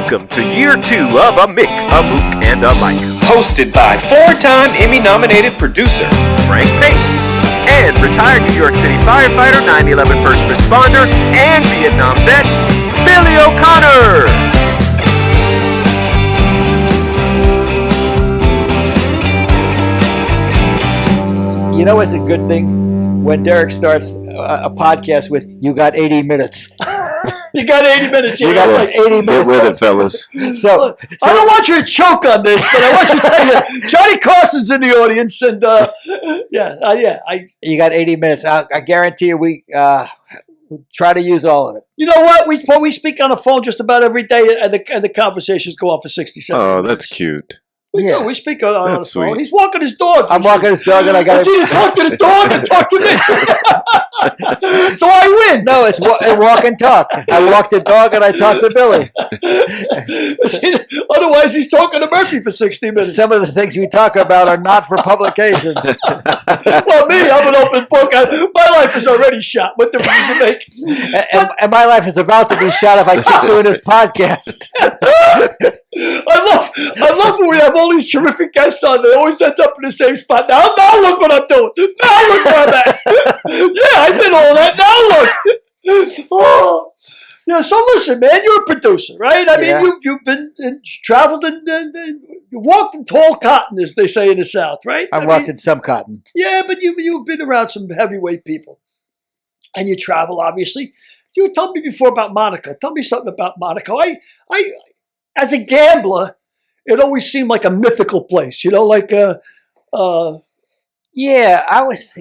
Welcome to year 2 of A Mick, a Mook, and a Mike. Hosted by 4-time Emmy-nominated producer Frank Pace. And retired New York City firefighter, 9/11 first responder, and Vietnam vet, Billy O'Connor. You know, it's a good thing when Derek starts a podcast with "You got 80 minutes." You got 80 minutes. You got like 80 Get minutes. with it, fellas. So I don't want you to choke on this, but I want you to tell you, Johnny Carson's in the audience, and you got 80 minutes. I guarantee you, we try to use all of it. you know what? We speak on the phone just about every day, and the conversations go on for 67 Oh, minutes. that's cute. Yeah, we speak on the That's phone. sweet. He's walking his dog. I'm walking his dog, and I got It's either talk to the dog or talk to me. So I win. No, it's walk and talk. I walk the dog, and I talk to Billy. Otherwise, he's talking to Murphy for 60 minutes. Some of the things we talk about are not for publication. Well, me, I'm an open book. My life is already shot. What difference does it make? And my life is about to be shot if I keep doing this podcast. I love when we have all these terrific guests on. They always ends up in the same spot. Now look what I'm doing. Now look where I'm at. Yeah, I did all that. Now look. Oh. Yeah, so listen, man, you're a producer, right? I mean, you've been traveled and you walked in tall cotton, as they say in the South, right? I walked in some cotton. Yeah, but you've been around some heavyweight people, and you travel, obviously. You told me before about Monaco. Tell me something about Monaco. I as a gambler, it always seemed like a mythical place. You know, like Yeah, I was,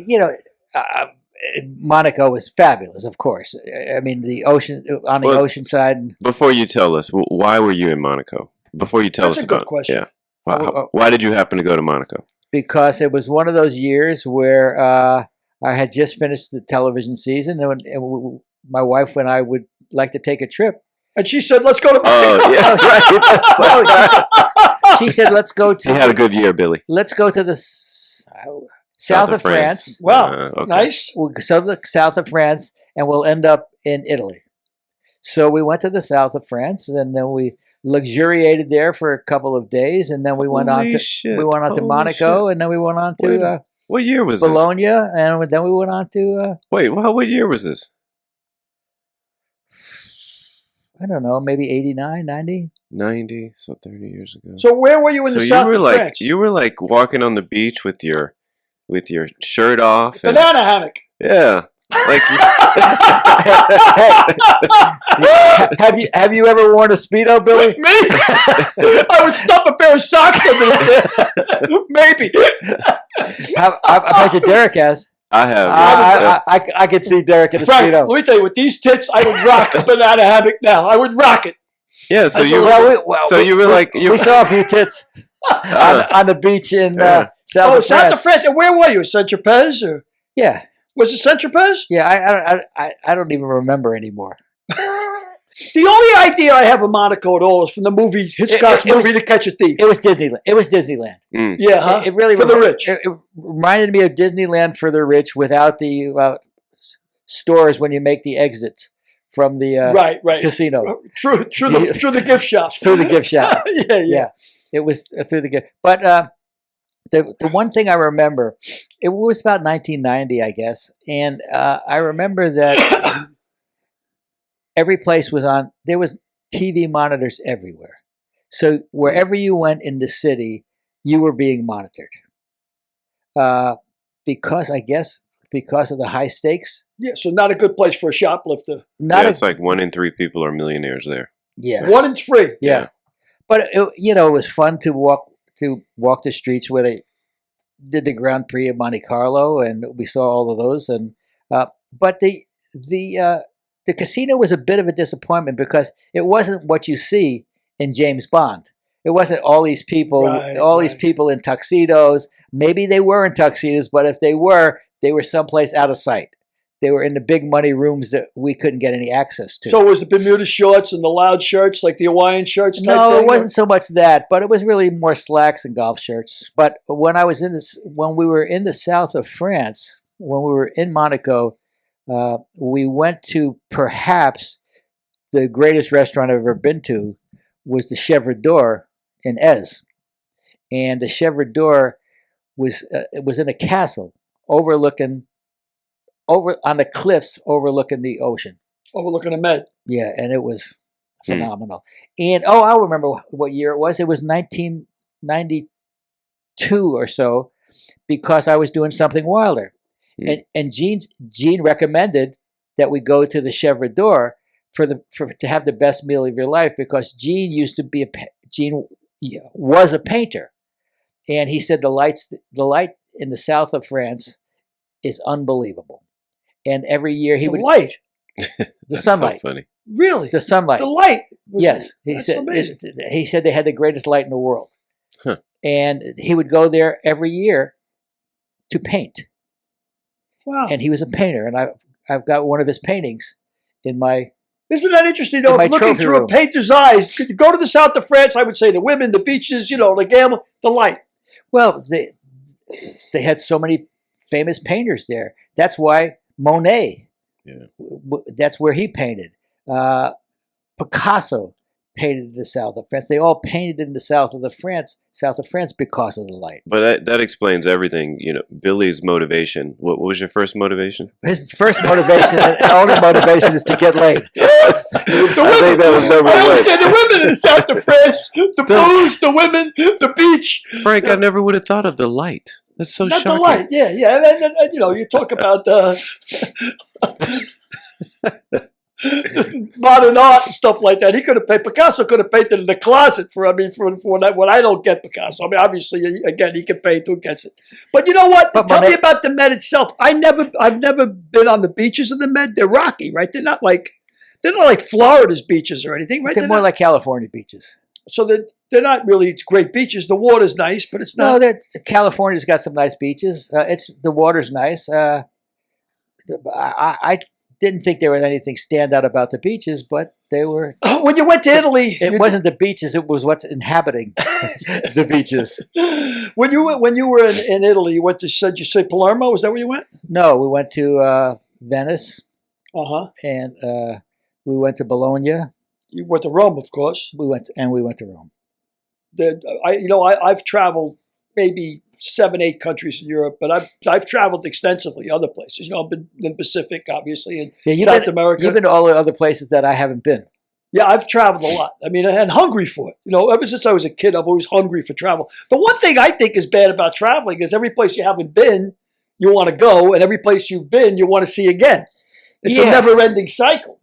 Monaco was fabulous, of course. I mean, the ocean, on the ocean side. Before you tell us, why were you in Monaco? Before you tell That's us a good about question. Yeah. Why did you happen to go to Monaco? Because it was one of those years where I had just finished the television season, and my wife and I would like to take a trip. and she said, "Let's go to Monaco." Oh, yeah, right. No, she said, "Let's go to." You had a good year, Billy. Let's go to the south of France. Wow, Okay. nice. We'll go to the south of France, and we'll end up in Italy. So we went to the south of France, and then we luxuriated there for a couple of days, and then we went on to Monaco, and then we went on to What year was Bologna, and then we went on to this? Wait, what year was this? I don't know, maybe 89, 90. 90, so 30 years ago. So where were you in the south of France? You were like walking on the beach with your shirt off. And, Banana hammock. yeah. Like Have you ever worn a Speedo, Billy? Me? I would stuff a pair of socks underneath there. Maybe. I bet you Derek has. I have. I could see Derek in a Frank, Speedo. let me tell you, with these tits, I would rock a banana hammock now. I would rock it. Yeah, so We you saw a few tits on the beach in south of France. South of France. And where were you? Saint-Tropez? Or Yeah, was it Saint-Tropez? yeah. I don't even remember anymore. The only idea I have of Monaco at all is from the movie Hitchcock's movie To Catch a Thief. It was Disneyland. It was Disneyland. Yeah, huh? It really For the rich. It reminded me of Disneyland for the rich without the stores when you make the exits from the Right. casino Through the gift shops. through the gift shop. Yeah. It was through the gift. But the one thing I remember, it was about 1990, I guess, and I remember that every place was on. There was TV monitors everywhere, so wherever you went in the city, you were being monitored. Because of the high stakes. Yeah, so not a good place for a shoplifter. it's like 1 in 3 people are millionaires there. Yeah. 1 in 3. Yeah. But it was fun to walk the streets where they did the Grand Prix of Monte Carlo, and we saw all of those. And but the casino was a bit of a disappointment because it wasn't what you see in James Bond. It wasn't all these people, these people in tuxedos. Maybe they were in tuxedos, but if they were someplace out of sight. They were in the big money rooms that we couldn't get any access to. So was the Bermuda shorts and the loud shirts, like the Hawaiian shirts? No, it wasn't so much that, but it was really more slacks and golf shirts. But when we were in the south of France, when we were in Monaco, we went to perhaps the greatest restaurant I've ever been to, was the Chevre d'Or in Ez, and the Chevre d'Or it was in a castle overlooking over on the cliffs overlooking the ocean. Overlooking the Med. Yeah, and it was phenomenal. And I remember what year it was. It was 1992 or so, because I was doing something wilder, and Gene recommended that we go to the Chevre d'Or to have the best meal of your life, because Gene was a painter, and he said the light in the south of France is unbelievable, and every year he would light. The sunlight. So funny. Really? The sunlight. The light. Yes. That's amazing. He said they had the greatest light in the world. Huh. And he would go there every year to paint. Wow. And he was a painter. And I've got one of his paintings in my... Isn't that interesting, though? In my Looking trophy through room. a painter's eyes, could you go to the south of France? I would say the women, the beaches, the gamble, the light. Well, they had so many famous painters there. That's why Monet... Yeah. That's where he painted. Picasso painted in the south of France. They all painted in the south of France because of the light. But that explains everything. Billy's motivation. What was your first motivation? His first motivation, and only motivation, is to get laid. Yes. I think that was number I one. understand the women in the south of France, the booze, the women, the beach. Frank, I never would have thought of the light. That's so Not shocking. the light, yeah. And, you talk about modern art and stuff like that. He could have painted. Picasso could have painted in the closet for when I don't get Picasso. I mean, obviously, again, he can paint. Who gets it? But you know what? Tell me about the Med itself. I've never been on the beaches of the Med. They're rocky, right? They're not like Florida's beaches or anything, right? They're more like California beaches. So they're not really great beaches. The water's nice, but it's not. No, California's got some nice beaches. The water's nice. I didn't think there was anything stand out about the beaches, but they were. When you went to Italy, it wasn't the beaches; it was what's inhabiting the beaches. When you were in Italy, you went to you say Palermo? Was that where you went? No, we went to Venice. And we went to Bologna. You went to Rome, of course. We went to Rome. I've traveled maybe 7-8 countries in Europe, but I've traveled extensively other places. I've been in the Pacific, obviously, and South America. You've been to all the other places that I haven't been. Yeah, I've traveled a lot. I mean, and hungry for it. Ever since I was a kid, I've always hungry for travel. The one thing I think is bad about traveling is every place you haven't been, you want to go, and every place you've been, you want to see again. It's a never-ending cycle,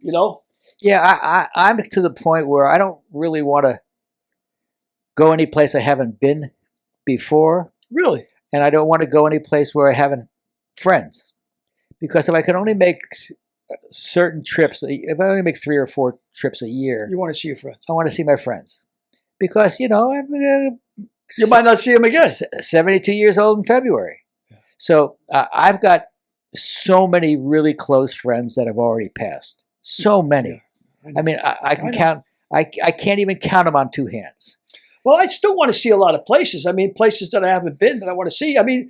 Yeah, I'm to the point where I don't really want to go any place I haven't been before. Really? And I don't want to go any place where I haven't friends. Because if I can only make certain trips, if I only make 3 or 4 trips a year, you want to see your friends. I want to see my friends. Because, you might not see them again. 72 years old in February. Yeah. So I've got so many really close friends that have already passed. So many. Yeah, I mean, I can count. I can't even count them on 2 hands. Well, I still want to see a lot of places. I mean, places that I haven't been that I want to see. I mean,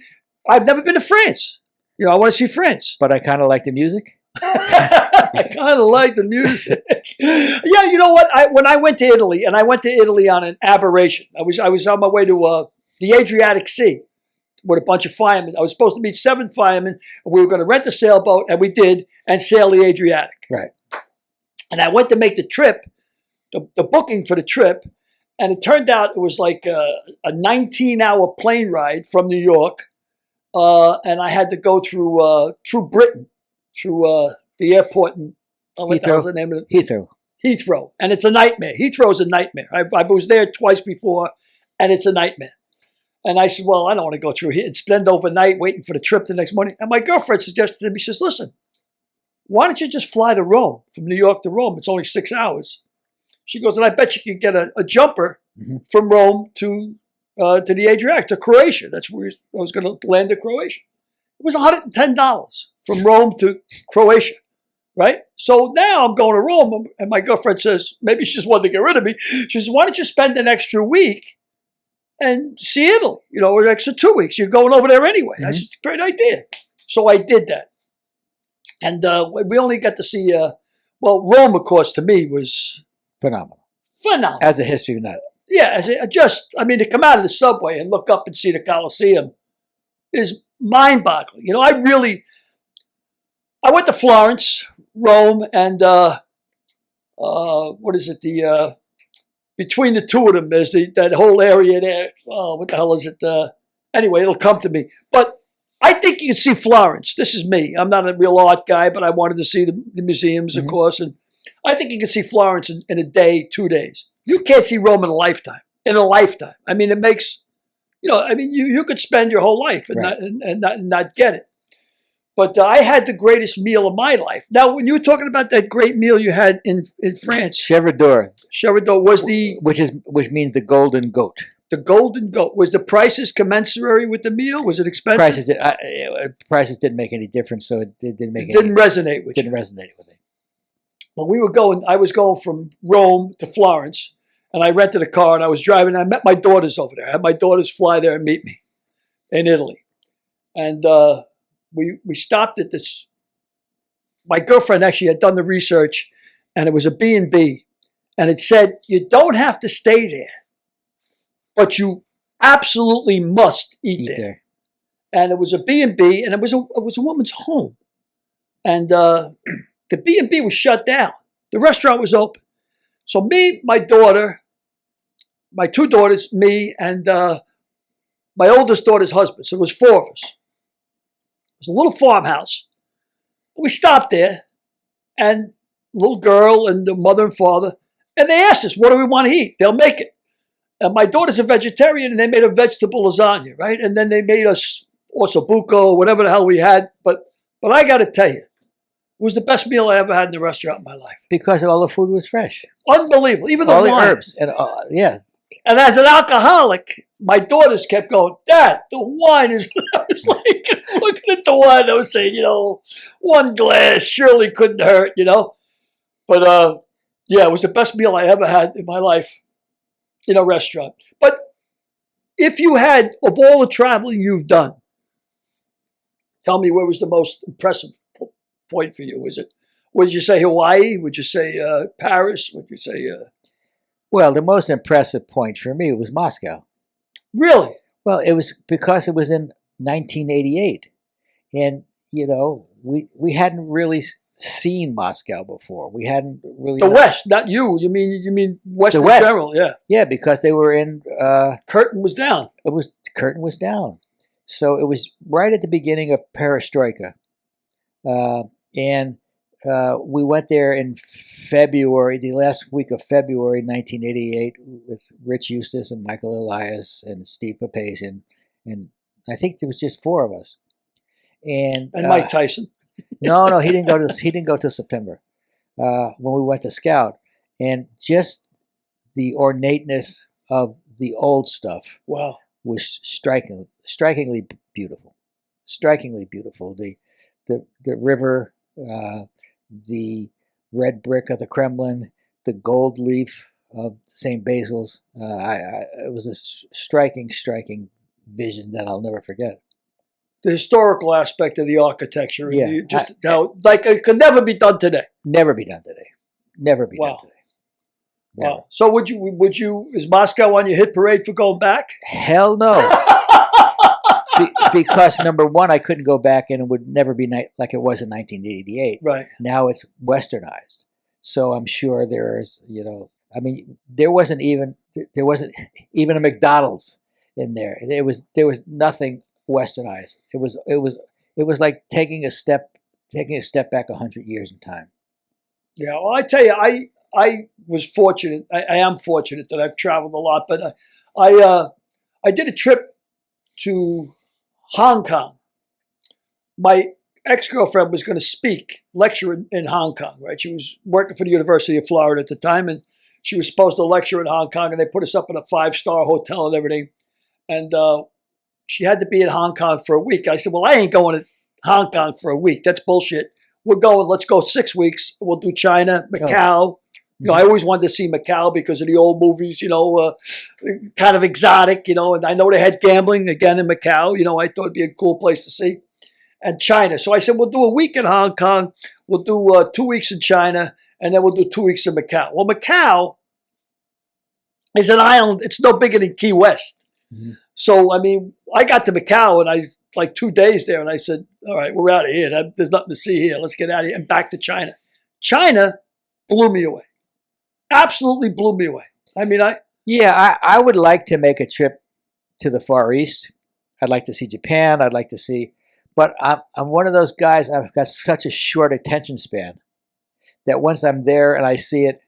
I've never been to France. I want to see France. But I kind of like the music. I kind of like the music. Yeah, you know what? When I went to Italy, and I went to Italy on an aberration. I was on my way to the Adriatic Sea with a bunch of firemen. I was supposed to meet 7 firemen, and we were going to rent a sailboat, and we did, and sail the Adriatic. Right. And I went to make the trip, the booking for the trip, and it turned out it was like a 19-hour plane ride from New York, and I had to go through Britain, through the airport in what the hell's the name of it? Heathrow, and it's a nightmare. Heathrow's a nightmare. I was there twice before, and it's a nightmare. And I said, well, I don't want to go through here and spend overnight waiting for the trip the next morning. And my girlfriend suggested to me, she says, listen, why don't you just fly to Rome, from New York to Rome? It's only 6 hours. She goes, and I bet you can get a jumper from Rome to the Adriatic, to Croatia. That's where I was going to land in Croatia. It was $110 from Rome to Croatia, right? So now I'm going to Rome, and my girlfriend says, maybe she just wanted to get rid of me. She says, why don't you spend an extra week and see Italy, or an extra 2 weeks? You're going over there anyway. I said, great idea. So I did that. And we only got to see, Rome, of course, to me was... phenomenal. As a history nut. Yeah, to come out of the subway and look up and see the Colosseum is mind-boggling. I went to Florence, Rome, and what is it? Between the two of them, there's that whole area there. Oh, what the hell is it? Anyway, it'll come to me. But I think you can see Florence. This is me. I'm not a real art guy, but I wanted to see the museums, of course. And I think you can see Florence in a day, 2 days. You can't see Rome in a lifetime. In a lifetime. I mean, it makes, you could spend your whole life and not get it. But I had the greatest meal of my life. Now, when you were talking about that great meal you had in France, Chèvre d'Or, was which means the golden goat. The golden goat. Was the prices commensurate with the meal? Was it expensive? Prices didn't make any difference, so it didn't make. Didn't resonate with you. Didn't resonate with it. Well, I was going from Rome to Florence, and I rented a car, and I was driving. I met my daughters over there. I had my daughters fly there and meet me in Italy, and we stopped at this. My girlfriend actually had done the research, and it was a B&B, and it said you don't have to stay there, but you absolutely must eat there. And it was a B&B, and it was a woman's home, and the B&B was shut down. The restaurant was open. So me, my daughter, my two daughters, me, and my oldest daughter's husband. So it was 4 of us. It was a little farmhouse. We stopped there, and little girl and the mother and father, and they asked us, what do we want to eat? They'll make it. And my daughter's a vegetarian, and they made a vegetable lasagna, right? And then they made us ossobuco, whatever the hell we had. But I got to tell you, it was the best meal I ever had in the restaurant in my life. Because all the food was fresh. Unbelievable. Even the all wine. the herbs. And yeah. And as an alcoholic, my daughters kept going, Dad, the wine is... I was like, looking at the wine, I was saying, 1 glass surely couldn't hurt, But, yeah, it was the best meal I ever had in my life in a restaurant. But if you had, of all the traveling you've done, tell me where was the most impressive point for you? Would you say Hawaii? Would you say Paris? Would you say... Well, the most impressive point for me was Moscow. Really? Well, it was because it was in 1988. And, we hadn't really seen Moscow before. We hadn't really... The West, not you. You mean West in West. general, yeah. Yeah, because they were in... Curtain was down. Curtain was down. So it was right at the beginning of Perestroika. And we went there in February, the last week of February 1988, with Rich Eustace and Michael Elias and Steve Papazian, and I think there was just 4 of us. And Mike Tyson. No, he didn't go to September when we went to Scout, and just the ornateness of the old stuff. Wow, was strikingly beautiful. Strikingly beautiful. The river. The red brick of the Kremlin, the gold leaf of St. Basil's. It was a striking vision that I'll never forget. The historical aspect of the architecture. Yeah. It could never be done today. Never be done today. Never be done today. Never. Wow. So would you, is Moscow on your hit parade for going back? Hell no. Because number one, I couldn't go back, and it would never be like it was in 1988. Right. Now it's westernized, so I'm sure there's, there wasn't even a McDonald's in there. There was nothing westernized. It was like taking a step back 100 years in time. Yeah. Well, I tell you, I was fortunate. I am fortunate that I've traveled a lot, but I did a trip to Hong Kong. My ex-girlfriend was going to lecture in Hong Kong, right? She was working for the University of Florida at the time, and she was supposed to lecture in Hong Kong, and they put us up in a 5-star hotel and everything. And she had to be in Hong Kong for a week. I said, well, I ain't going to Hong Kong for a week. That's bullshit. Let's go 6 weeks. We'll do China, Macau. I always wanted to see Macau because of the old movies, kind of exotic, and I know they had gambling again in Macau. I thought it'd be a cool place to see. And China. So I said, we'll do a week in Hong Kong. We'll do 2 weeks in China, and then we'll do 2 weeks in Macau. Well, Macau is an island. It's no bigger than Key West. Mhm. So, I mean, I got to Macau and I like 2 days there and I said, all right, we're out of here. There's nothing to see here. Let's get out of here and back to China. China blew me away. Absolutely blew me away. I mean, I would like to make a trip to the Far East. I'd like to see Japan. I'd like to see, but I'm one of those guys. I've got such a short attention span that once I'm there and I see it,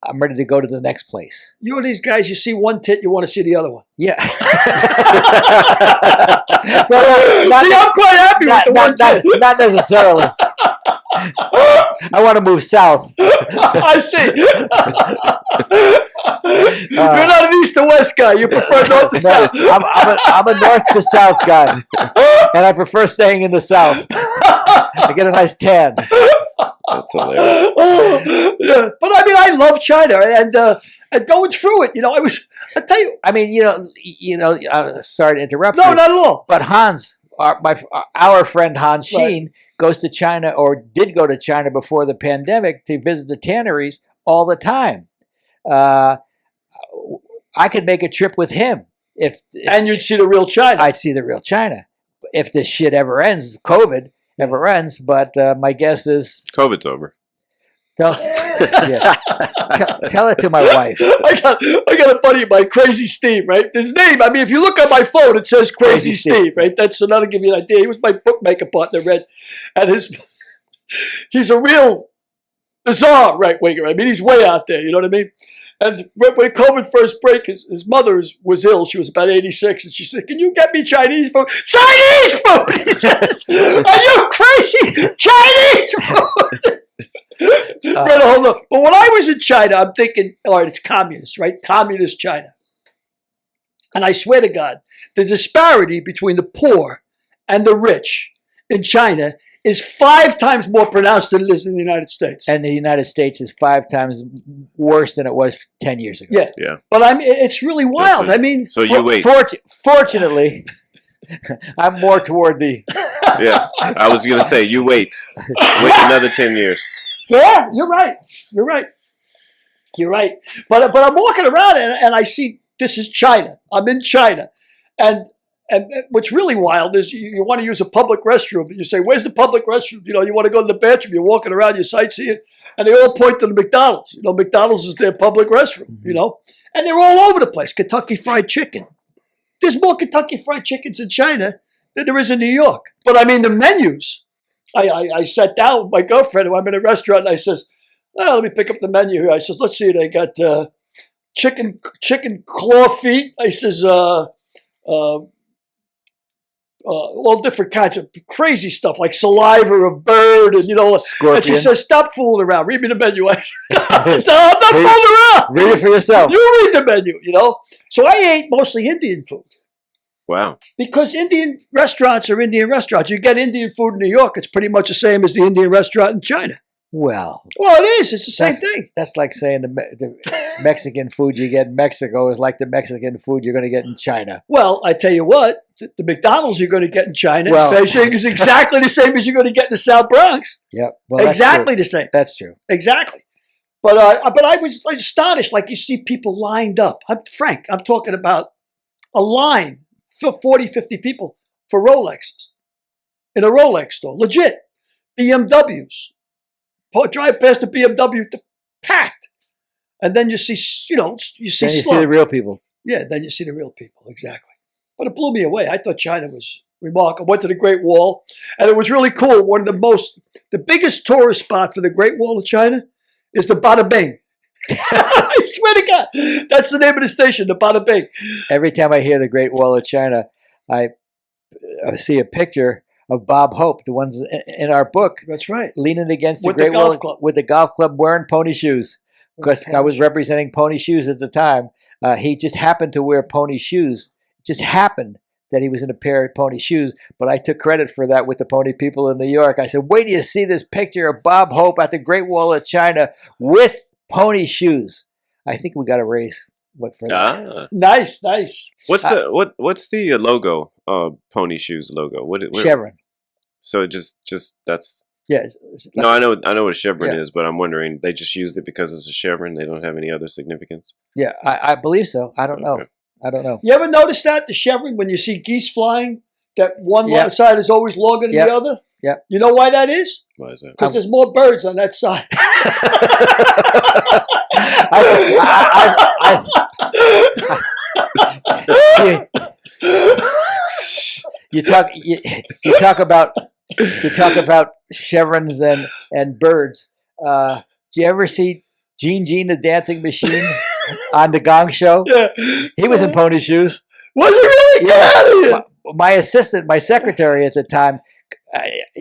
I'm ready to go to the next place. you're these guys, you see one tit, you want to see the other one. Yeah. See, I'm quite happy with the one tit. Not necessarily. I want to move south. I see. You're not an east to west guy. You prefer north to No, south. I'm a north to south guy, and I prefer staying in the south. I get a nice tan. That's hilarious. Oh, yeah. But I mean, I love China, and going through it, I tell you, I mean, sorry to interrupt no, you, not at all. but Hans, our friend Hans Sheen, goes to China, or did go to China before the pandemic to visit the tanneries all the time. I could make a trip with him if And you'd see the real China. I'd see the real China. If this shit ever ends, COVID ever ends, but my guess is COVID's over. tell it to my wife. I got a buddy of mine, Crazy Steve, right? His name, I mean, if you look on my phone, it says Crazy Steve, right? That's another give you an idea. He was my bookmaker partner, Red, and he's a real bizarre right winger. I mean, he's way out there. You know what I mean? And when COVID first broke, his mother was ill. She was about 86, and she said, "Can you get me Chinese food?" Chinese food, he says. Are you crazy? Chinese food. Right, hold on. But when I was in China, I'm thinking, all right, it's communist, right? Communist China. And I swear to God, the disparity between the poor and the rich in China is 5 times more pronounced than it is in the United States. And the United States is 5 times worse than it was 10 years ago. Yeah. Yeah. But I mean, it's really wild. That's it. I mean, So you wait. Fortunately, I'm more toward the. Yeah. I was going to say, you wait. Wait another 10 years. yeah, you're right. You're right. You're right. But I'm walking around and I see this is China. I'm in China. And what's really wild is you want to use a public restroom, and you say, "Where's the public restroom?" You want to go to the bathroom. You're walking around, you're sightseeing, and they all point to the McDonald's. McDonald's is their public restroom. And they're all over the place. Kentucky Fried Chicken. There's more Kentucky Fried Chickens in China than there is in New York. But I mean, the menus. I sat down with my girlfriend, who I'm in a restaurant, and I says, "Oh, let me pick up the menu here." I says, "Let's see. They got chicken claw feet." I says, all different kinds of crazy stuff like saliva of bird and Scorpion. And she says, "Stop fooling around. Read me the menu." No, I'm not fooling around. Read it for yourself. You read the menu. So I ate mostly Indian food Wow. because Indian restaurants are Indian restaurants. You get Indian food in New York, it's pretty much the same as the Indian restaurant in China. Well, Well, it is. It's the same thing. that's like saying the Mexican food you get in Mexico is like the Mexican food you're going to get in China. Well, I tell you what, the McDonald's you're going to get in China Well- is exactly the same as you're going to get in the South Bronx. Yep. Well, that's Exactly true. the same. That's true. Exactly. But I was astonished. Like, you see people lined up. I'm talking about a line for 40, 50 people for Rolexes in a Rolex store. Legit. BMWs. Drive past the BMW, packed. And then you see, you see Then you see slums. the real people. Yeah, then you see the real people. Exactly. But it blew me away. I thought China was remarkable. Went to the Great Wall, and it was really cool. The biggest tourist spot for the Great Wall of China is the Bada Bing. I swear to God, that's the name of the station, the Bada Bing. Every time I hear the Great Wall of China, I see a picture of Bob Hope, the ones in our book, That's right. leaning against the With the Great golf Wall club. with the golf club, wearing pony shoes. Because I was representing pony shoes at the time. He just happened to wear pony shoes. It just happened that he was in a pair of pony shoes, but I took credit for that with the pony people in New York. I said, "Wait till you see this picture of Bob Hope at the Great Wall of China with pony shoes." I think we got a raise. What for that? Ah. Nice, nice. What's the logo? Pony Shoes logo. What? Chevron. So just that's Yeah. No, I know what a chevron Yeah. is, but I'm wondering they just used it because it's a chevron. They don't have any other significance. Yeah, I believe so. I don't know. Okay. I don't know. You ever notice that the chevron when you see geese flying, that one Yeah. side is always longer than Yep. the other? Yep. You know why that is? Why is that? Because there's more birds on that side. You talk about chevrons and birds. Do you ever see Gene the Dancing Machine on the Gong Show? Yeah. He was in pony shoes. Was it really? Get out of here. My assistant, my secretary at the time,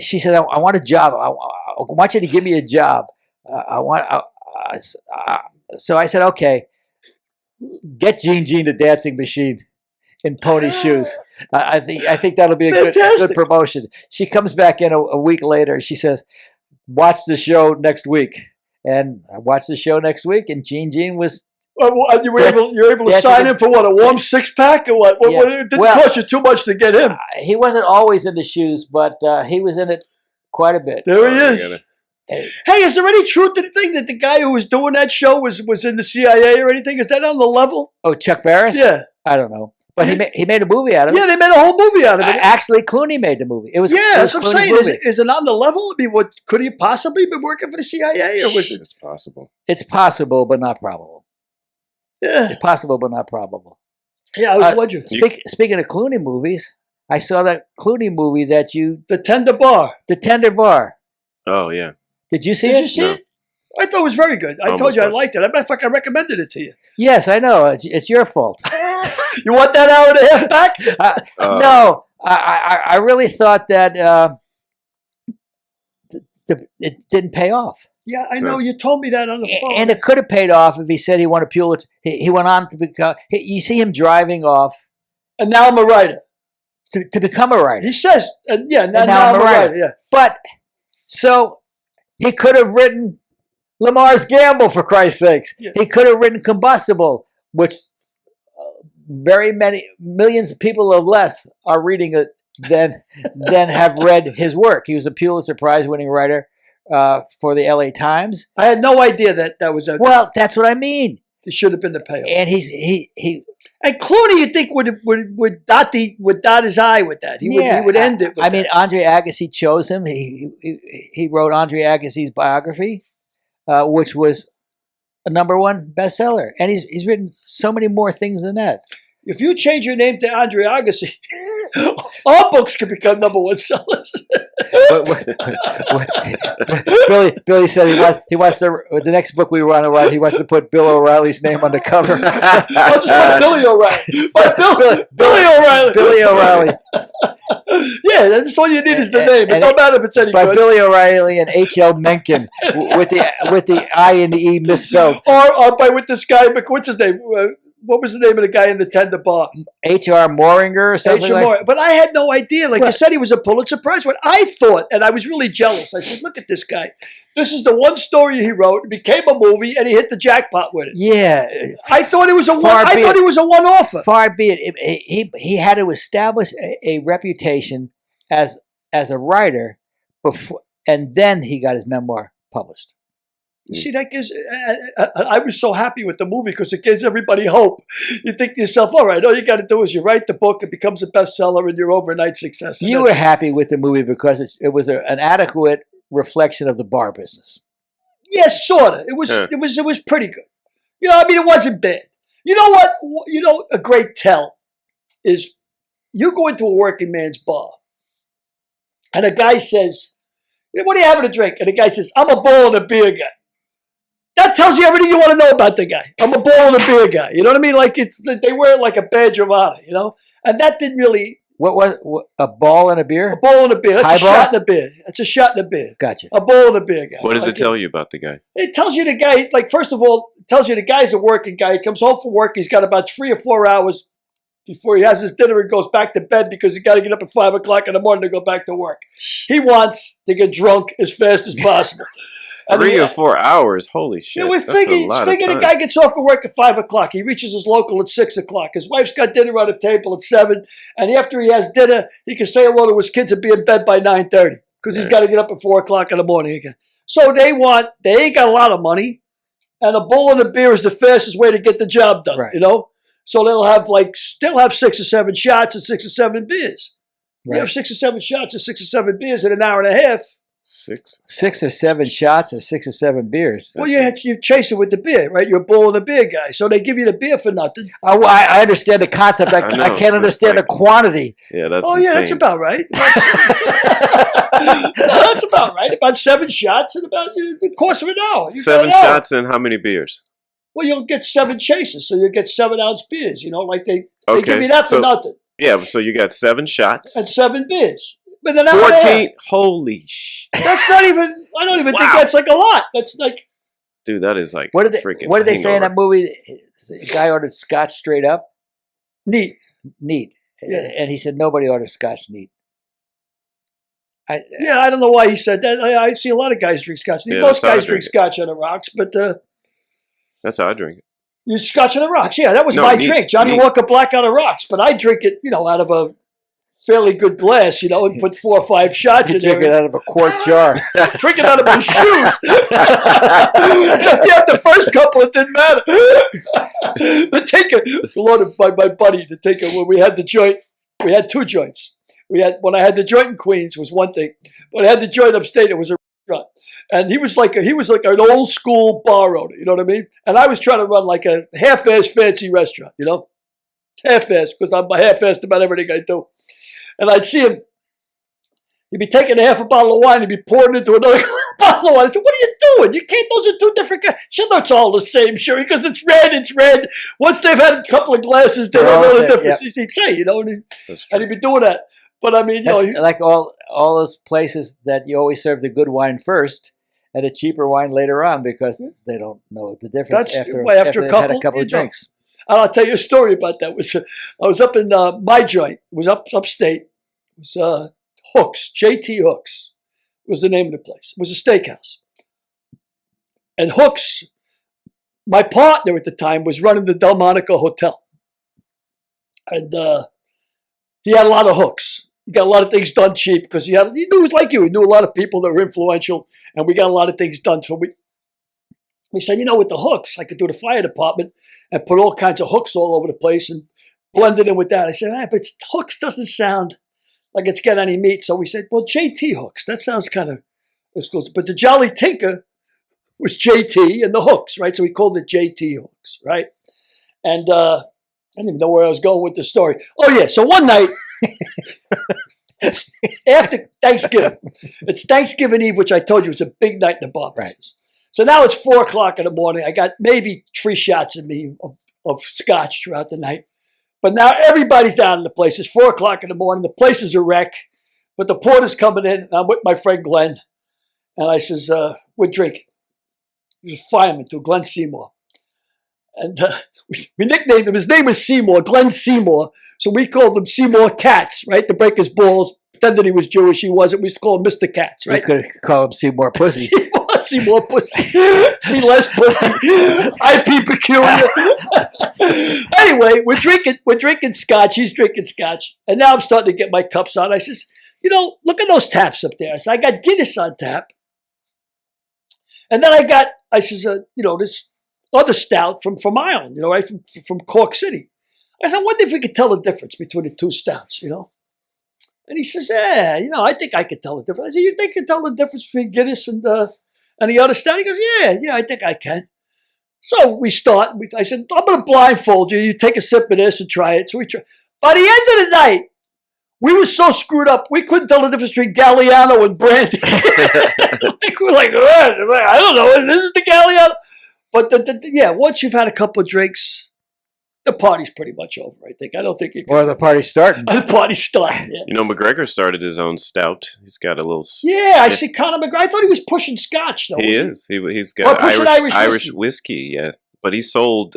she said, "I want a job. I want you to give me a job. So I said, "Okay, get Gene the Dancing Machine in pony shoes." I think that'll be a good promotion. She comes back in a week later. She says, "Watch the show next week." And I watched the show next week, and Gene was. And you were able to sign him for what, a warm 6-pack or what? Yeah. It didn't cost you too much to get him. He wasn't always in the shoes, but he was in it quite a bit. There he I is. get it. Hey, is there any truth to the thing that the guy who was doing that show was in the CIA or anything? Is that on the level? Oh, Chuck Barris? Yeah. I don't know. But he made a movie out of it. Yeah, they made a whole movie out of it. Actually, Clooney made the movie. It was That's what I'm Clooney's saying. movie. Is it on the level? I mean, what could he possibly be working for the CIA, or was it? It's possible. It's possible, but not probable. Yeah, It's possible, but not probable. yeah. I was wondering. Speaking of Clooney movies, I saw that Clooney movie that The Tender Bar. The Tender Bar. Oh yeah. Did you see Did it? you see No. it? I thought it was very good. I told Almost you I was. liked it. I fact, I recommended it to you. Yes, I know. It's your fault. You want that hour and a half back? No, I really thought that it didn't pay off. Yeah, I know. You told me that on the phone. And it could have paid off if he said he won a Pulitzer. He went on to become. You see him driving off And now I'm a writer. to become a writer. He says, yeah, now now I'm a writer. Yeah. But so he could have written Lamar's Gamble, for Christ's sakes. Yeah. He could have written Combustible, which very many millions of people or less are reading it than have read his work. He was a Pulitzer Prize winning writer for the LA Times. I had no idea that was a. Well, that's what I mean. It should have been the payoff. And he And Clooney, you think would dot his I with that? He would end it. With I mean, Andre Agassi chose him. He wrote Andre Agassi's biography, which was a #1 bestseller, and he's written so many more things than that. if you change your name to Andre Agassi, all books could become #1 sellers. Billy said he wants to. The next book we want to write, he wants to put Bill O'Reilly's name on the cover. I'll just put Billy O'Reilly. But Billy O'Reilly. Billy O'Reilly. Yeah, that's all you need is the name. It and don't matter if it's any By good. Billy O'Reilly and H.L. Mencken with the I and the E misspelled. Or by with this guy, what's his name? What was the name of the guy in the Tender Bar? H.R. Moringer or something H.R. like that. But I had no idea. Like you Right. said, he was a Pulitzer Prize winner. I thought, and I was really jealous. I said, look at this guy. This is the one story he wrote. It became a movie, and he hit the jackpot with it. Yeah, I thought it was a one. Far I be thought it. he was a one-offer. far be it. He had to establish a reputation as a writer before, and then he got his memoir published. You see, that gives. I was so happy with the movie because it gives everybody hope. You think to yourself, all right, all you got to do is you write the book, it becomes a bestseller, and you're overnight success. And You were happy with the movie because it was an adequate reflection of the bar business. yes, sorta. It was. Yeah. It was pretty good. You know, I mean, it wasn't bad. You know what? You know, a great tell is you go into a working man's bar, and a guy says, "What are you having to drink?" And the guy says, "I'm a ball and a beer guy." That tells you everything you want to know about the guy. I'm a ball and a beer guy. You know what I mean? Like they wear it like a badge of honor. You know, and that didn't really What a ball and a a beer? ball and a beer. That's a Highball? shot in a beer. That's a shot in a beer. Gotcha. A ball and a beer guy. What does Like, it tell you about the guy? It tells you the guy, like, first of all, it tells you the guy's a working guy. He comes home from work. He's got about 3 or 4 hours before he has his dinner and goes back to bed because he got to get up at 5 o'clock in the morning to go back to work. He wants to get drunk as fast as possible. 3 or 4 hours. Holy shit! Yeah, we That's a figure lot of the time. guy gets off of work at 5 o'clock. He reaches his local at 6 o'clock. His wife's got dinner on the table at 7. And after he has dinner, he can say hello to his kids and be in bed by 9:30. because he's Right. got to get up at 4 o'clock in the morning again. So they ain't got a lot of money, and a bowl and a beer is the fastest way to get the job done. Right. You know, so they'll have 6 or 7 shots and 6 or 7 beers. You Right. have 6 or 7 shots and 6 or 7 beers in an hour and a half. 6. 6 or 7 shots and 6 or 7 beers. Well, you chase it with the beer, right? You're a bowl and a beer guy, so they give you the beer for nothing. I understand the concept. I I know, can't it's just understand like- the quantity. Yeah, that's Oh insane. yeah, that's about right. That's about right. About 7 shots in about the course of an hour. You got 7 an hour. shots and how many beers? Well, you'll get 7 chases, so you'll get 7-ounce beers. You know, like they Okay, give you that for so- nothing, Yeah, so you got 7 shots. and 7 beers. But an hour and a half. 14. Holy sh! That's not even. I don't even think Wow. that's like a lot. That's like. Dude, that is like What did they? freaking What did they say in that hangover. movie? The guy ordered scotch straight up, Neat. neat, Yeah. and he said nobody orders scotch neat. Yeah, I don't know why he said that. I see a lot of guys drink scotch. Yeah, Most that's how I guys drink drink scotch on the rocks, but That's how I drink it. you scotch on the rocks. Yeah, that was No, my neat, drink. Johnny neat. Walker Black on the rocks. But I drink it, out of a fairly good glass, and put 4 or 5 shots You in drink it there. out of a quart jar. Drink it out of my shoes. The first couple, it didn't matter. The taker, Lord, my buddy, the taker, when we had the joint, we had 2 joints. When I had the joint in Queens was one thing, but I had the joint upstate. It was a restaurant, and he was like an old school bar owner. You know what I mean? And I was trying to run like a half-assed fancy restaurant. Half-assed because I'm half-assed about everything I do. And I'd see him. He'd be taking half a bottle of wine. He'd be pouring it into another bottle of wine. I said, "What are you doing? You can't. Those are 2 different guys." Sure, it's all the same, sure, because it's red. It's red. Once they've had a couple of glasses, they They're don't all know the the same, difference. He'd say, That's and true. he'd be doing that. But I mean, That's like all those places that you always serve the good wine first and the cheaper wine later on because they don't know the difference That's- after, well, after after a they've had a couple, couple you of don't. drinks. And I'll tell you a story about that. I was up in my joint. It was upstate. It was Hooks, JT Hooks was the name of the place. It was a steakhouse. And Hooks, my partner at the time, was running the Delmonico Hotel. And he had a lot of hooks. He got a lot of things done cheap because he knew it was like you. He knew a lot of people that were influential, and we got a lot of things done. So we said, with the hooks, I could do the fire department and put all kinds of hooks all over the place and blend it in with that. I said, but hooks doesn't sound like it's got any meat. So we said, well, JT Hooks. That sounds kind of exclusive. But the Jolly Tinker was JT and the hooks, right? So we called it JT Hooks, right? And I didn't even know where I was going with the story. Oh, yeah. So one night, after Thanksgiving, it's Thanksgiving Eve, which I told you was a big night in the bar. Right. So now it's 4 o'clock in the morning. I got maybe 3 shots in me of scotch throughout the night. But now everybody's down in the place. It's 4 o'clock in the morning. The place is a wreck. But the porter's coming in. And I'm with my friend Glenn. And I says, we're drinking. He's a fireman too, Glenn Seymour. And we nicknamed him. His name was Seymour, Glenn Seymour. So we called him Seymour Katz, right? To break his balls. Pretended he was Jewish. He wasn't. We used to call him Mr. Katz, We right? could call him Seymour Pussy. See more pussy. See less pussy. IP peculiar. Anyway, we're drinking scotch. He's drinking scotch. And now I'm starting to get my cups on. I says, look at those taps up there. I said, I got Guinness on tap. And then I says, this other stout from Ireland, right? From Cork City. I said, I wonder if we could tell the difference between the 2 stouts, And he says, yeah, I think I could tell the difference. I said, you think you can tell the difference between Guinness and the other stout? He goes, yeah, I think I can. So we start. I said, I'm going to blindfold you. You take a sip of this and try it. So we try. By the end of the night, we were so screwed up, we couldn't tell the difference between Galliano and brandy. We're like, I don't know. This is the Galliano. But once you've had a couple of drinks, the party's pretty much over, I think. I don't think you can. Or the party's starting. The party's starting, yeah. McGregor started his own stout. He's got a little. Yeah, I see Conor McGregor. I thought he was pushing scotch, though. He was is. He's got pushing Irish whiskey. Yeah, but he sold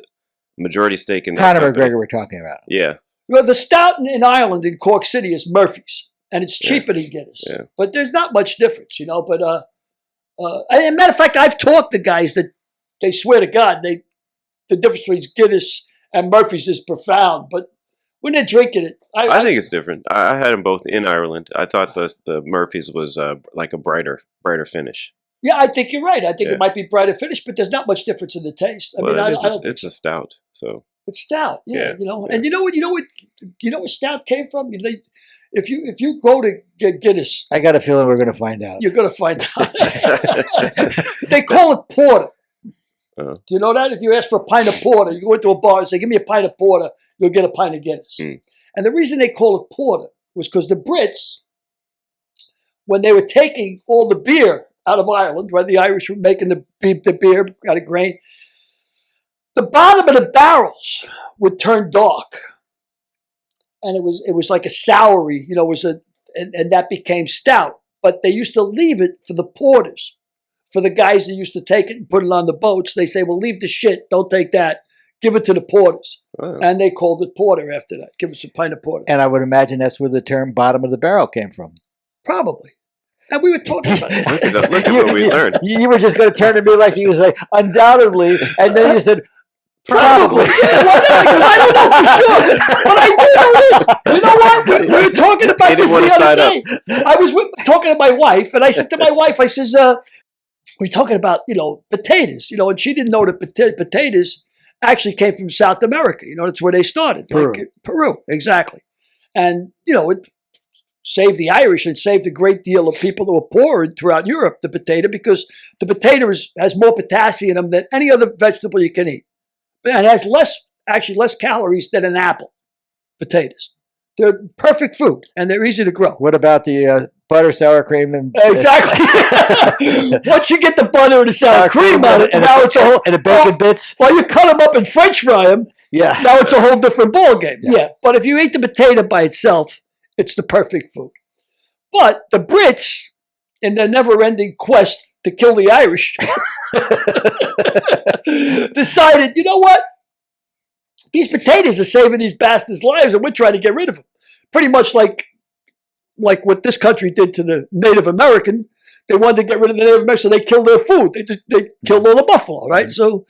majority stake in that Conor company. McGregor we're talking about. Yeah, Well, the stout in Ireland, in Cork City, is Murphy's, and it's cheaper than Guinness. Yeah. But there's not much difference, But and matter of fact, I've talked to guys that they swear to God the difference between Guinness and Murphy's is profound. But when they're drinking it. I think it's different. I had them both in Ireland. I thought the Murphy's was like a brighter finish. Yeah, I think you're right. I think Yeah. it might be brighter finish, but there's not much difference in the taste. I Well, mean, it's a stout, so it's stout. Yeah, Yeah, and you know where stout came from. If you go to get Guinness, I got a feeling we're going to find out. you're going to find out. They call it porter. Uh-huh. Do you know that? If you ask for a pint of porter, you go into a bar and say, "Give me a pint of porter," you'll get a pint of Guinness. And the reason they call it porter was because the Brits, when they were taking all the beer out of Ireland, where the Irish were making the beer out of grain, the bottom of the barrels would turn dark, and it was like a soury, and that became stout. But they used to leave it for the porters, for the guys that used to take it and put it on the boats. They say, "Well, leave the shit, don't take that, give it to the porters," oh. and they called it porter after that. Give us a pint of porter, And I would imagine that's where the term "bottom of the barrel" came from. probably. And we were talking about it. Look at what we learned. You were just going to turn to me like he was like, undoubtedly, and then you said, probably. Yeah, well, no, 'cause I don't know for sure, but I do know this. You know what? We were talking about He didn't this want the to other sign day. I was talking to my wife, and I said to my wife, I says, we're talking about, potatoes, and she didn't know that potatoes actually came from South America. That's where they started. Peru. Peru, exactly. And, it saved the Irish and saved a great deal of people who were poor throughout Europe, the potato, because the potato has more potassium in them than any other vegetable you can eat. And it has less calories than an apple, potatoes. They're perfect food, and they're easy to grow. What about the butter, sour cream, and Exactly. Once you get the butter and the sour cream on it, and now it's a whole... and the bacon bits? Well, you cut them up and French fry them, Yeah. now it's a whole different ballgame. Yeah. Yeah. But if you eat the potato by itself, it's the perfect food. But the Brits, in their never-ending quest to kill the Irish, decided, you know what? These potatoes are saving these bastards' lives, and we're trying to get rid of them. Pretty much like what this country did to the Native American. They wanted to get rid of the Native American, so they killed their food. They killed all the buffalo, right? So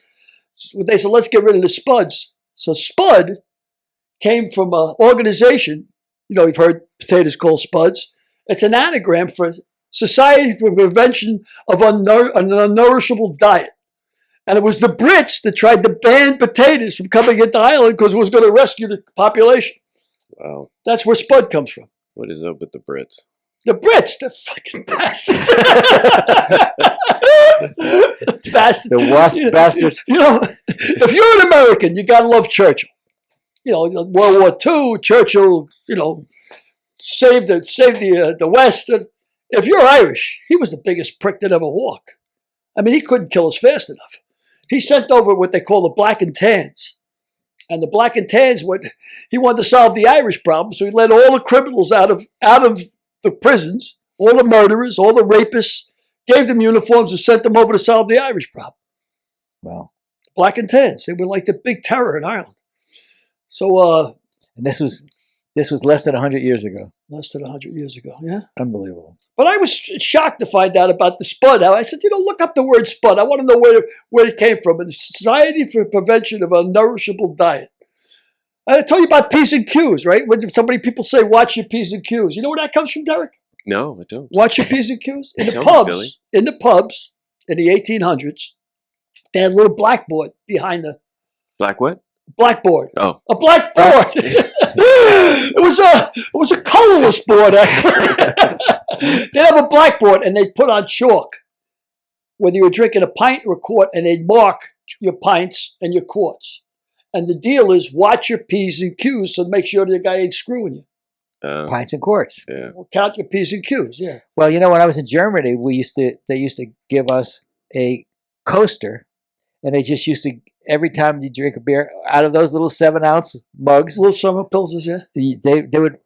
they said, let's get rid of the Spuds. So Spud came from an organization. You've heard potatoes called Spuds. It's an anagram for Society for Prevention of an Unnourishable Diet. And it was the Brits that tried to ban potatoes from coming into Ireland because it was going to rescue the population. Wow. That's where Spud comes from. What is up with the Brits? The Brits, the fucking bastards. Bastards. The wasp bastards. If you're an American, you got to love Churchill. World War II, Churchill, saved the West. If you're Irish, he was the biggest prick that ever walked. I mean, he couldn't kill us fast enough. He sent over what they call the Black and Tans. And the Black and Tans, he wanted to solve the Irish problem, so he let all the criminals out of the prisons, all the murderers, all the rapists, gave them uniforms and sent them over to solve the Irish problem. Wow. Black and Tans, they were like the big terror in Ireland. So, And this was less than 100 years ago. less than 100 years ago, yeah. Unbelievable. But I was shocked to find out about the Spud. I said, look up the word Spud. I want to know where it came from. The Society for Prevention of Unnourishable Diet. I told you about P's and Q's, right? When people say, watch your P's and Q's. You know where that comes from, Derek? No, I don't. Watch your P's and Q's? In the Tell me, pubs, Billy. in the 1800s, they had a little blackboard behind the Black what? blackboard. Oh. A blackboard. It was a colorless board. They'd have a blackboard and they'd put on chalk whether you were drinking a pint or a quart, and they'd mark your pints and your quarts. And the deal is watch your P's and Q's so make sure the guy ain't screwing you. Pints and quarts. Yeah. Count your P's and Q's, yeah. Well, when I was in Germany, they used to give us a coaster, and they just used to, every time you drink a beer, out of those little 7-ounce mugs, Little summer pills, yeah. they would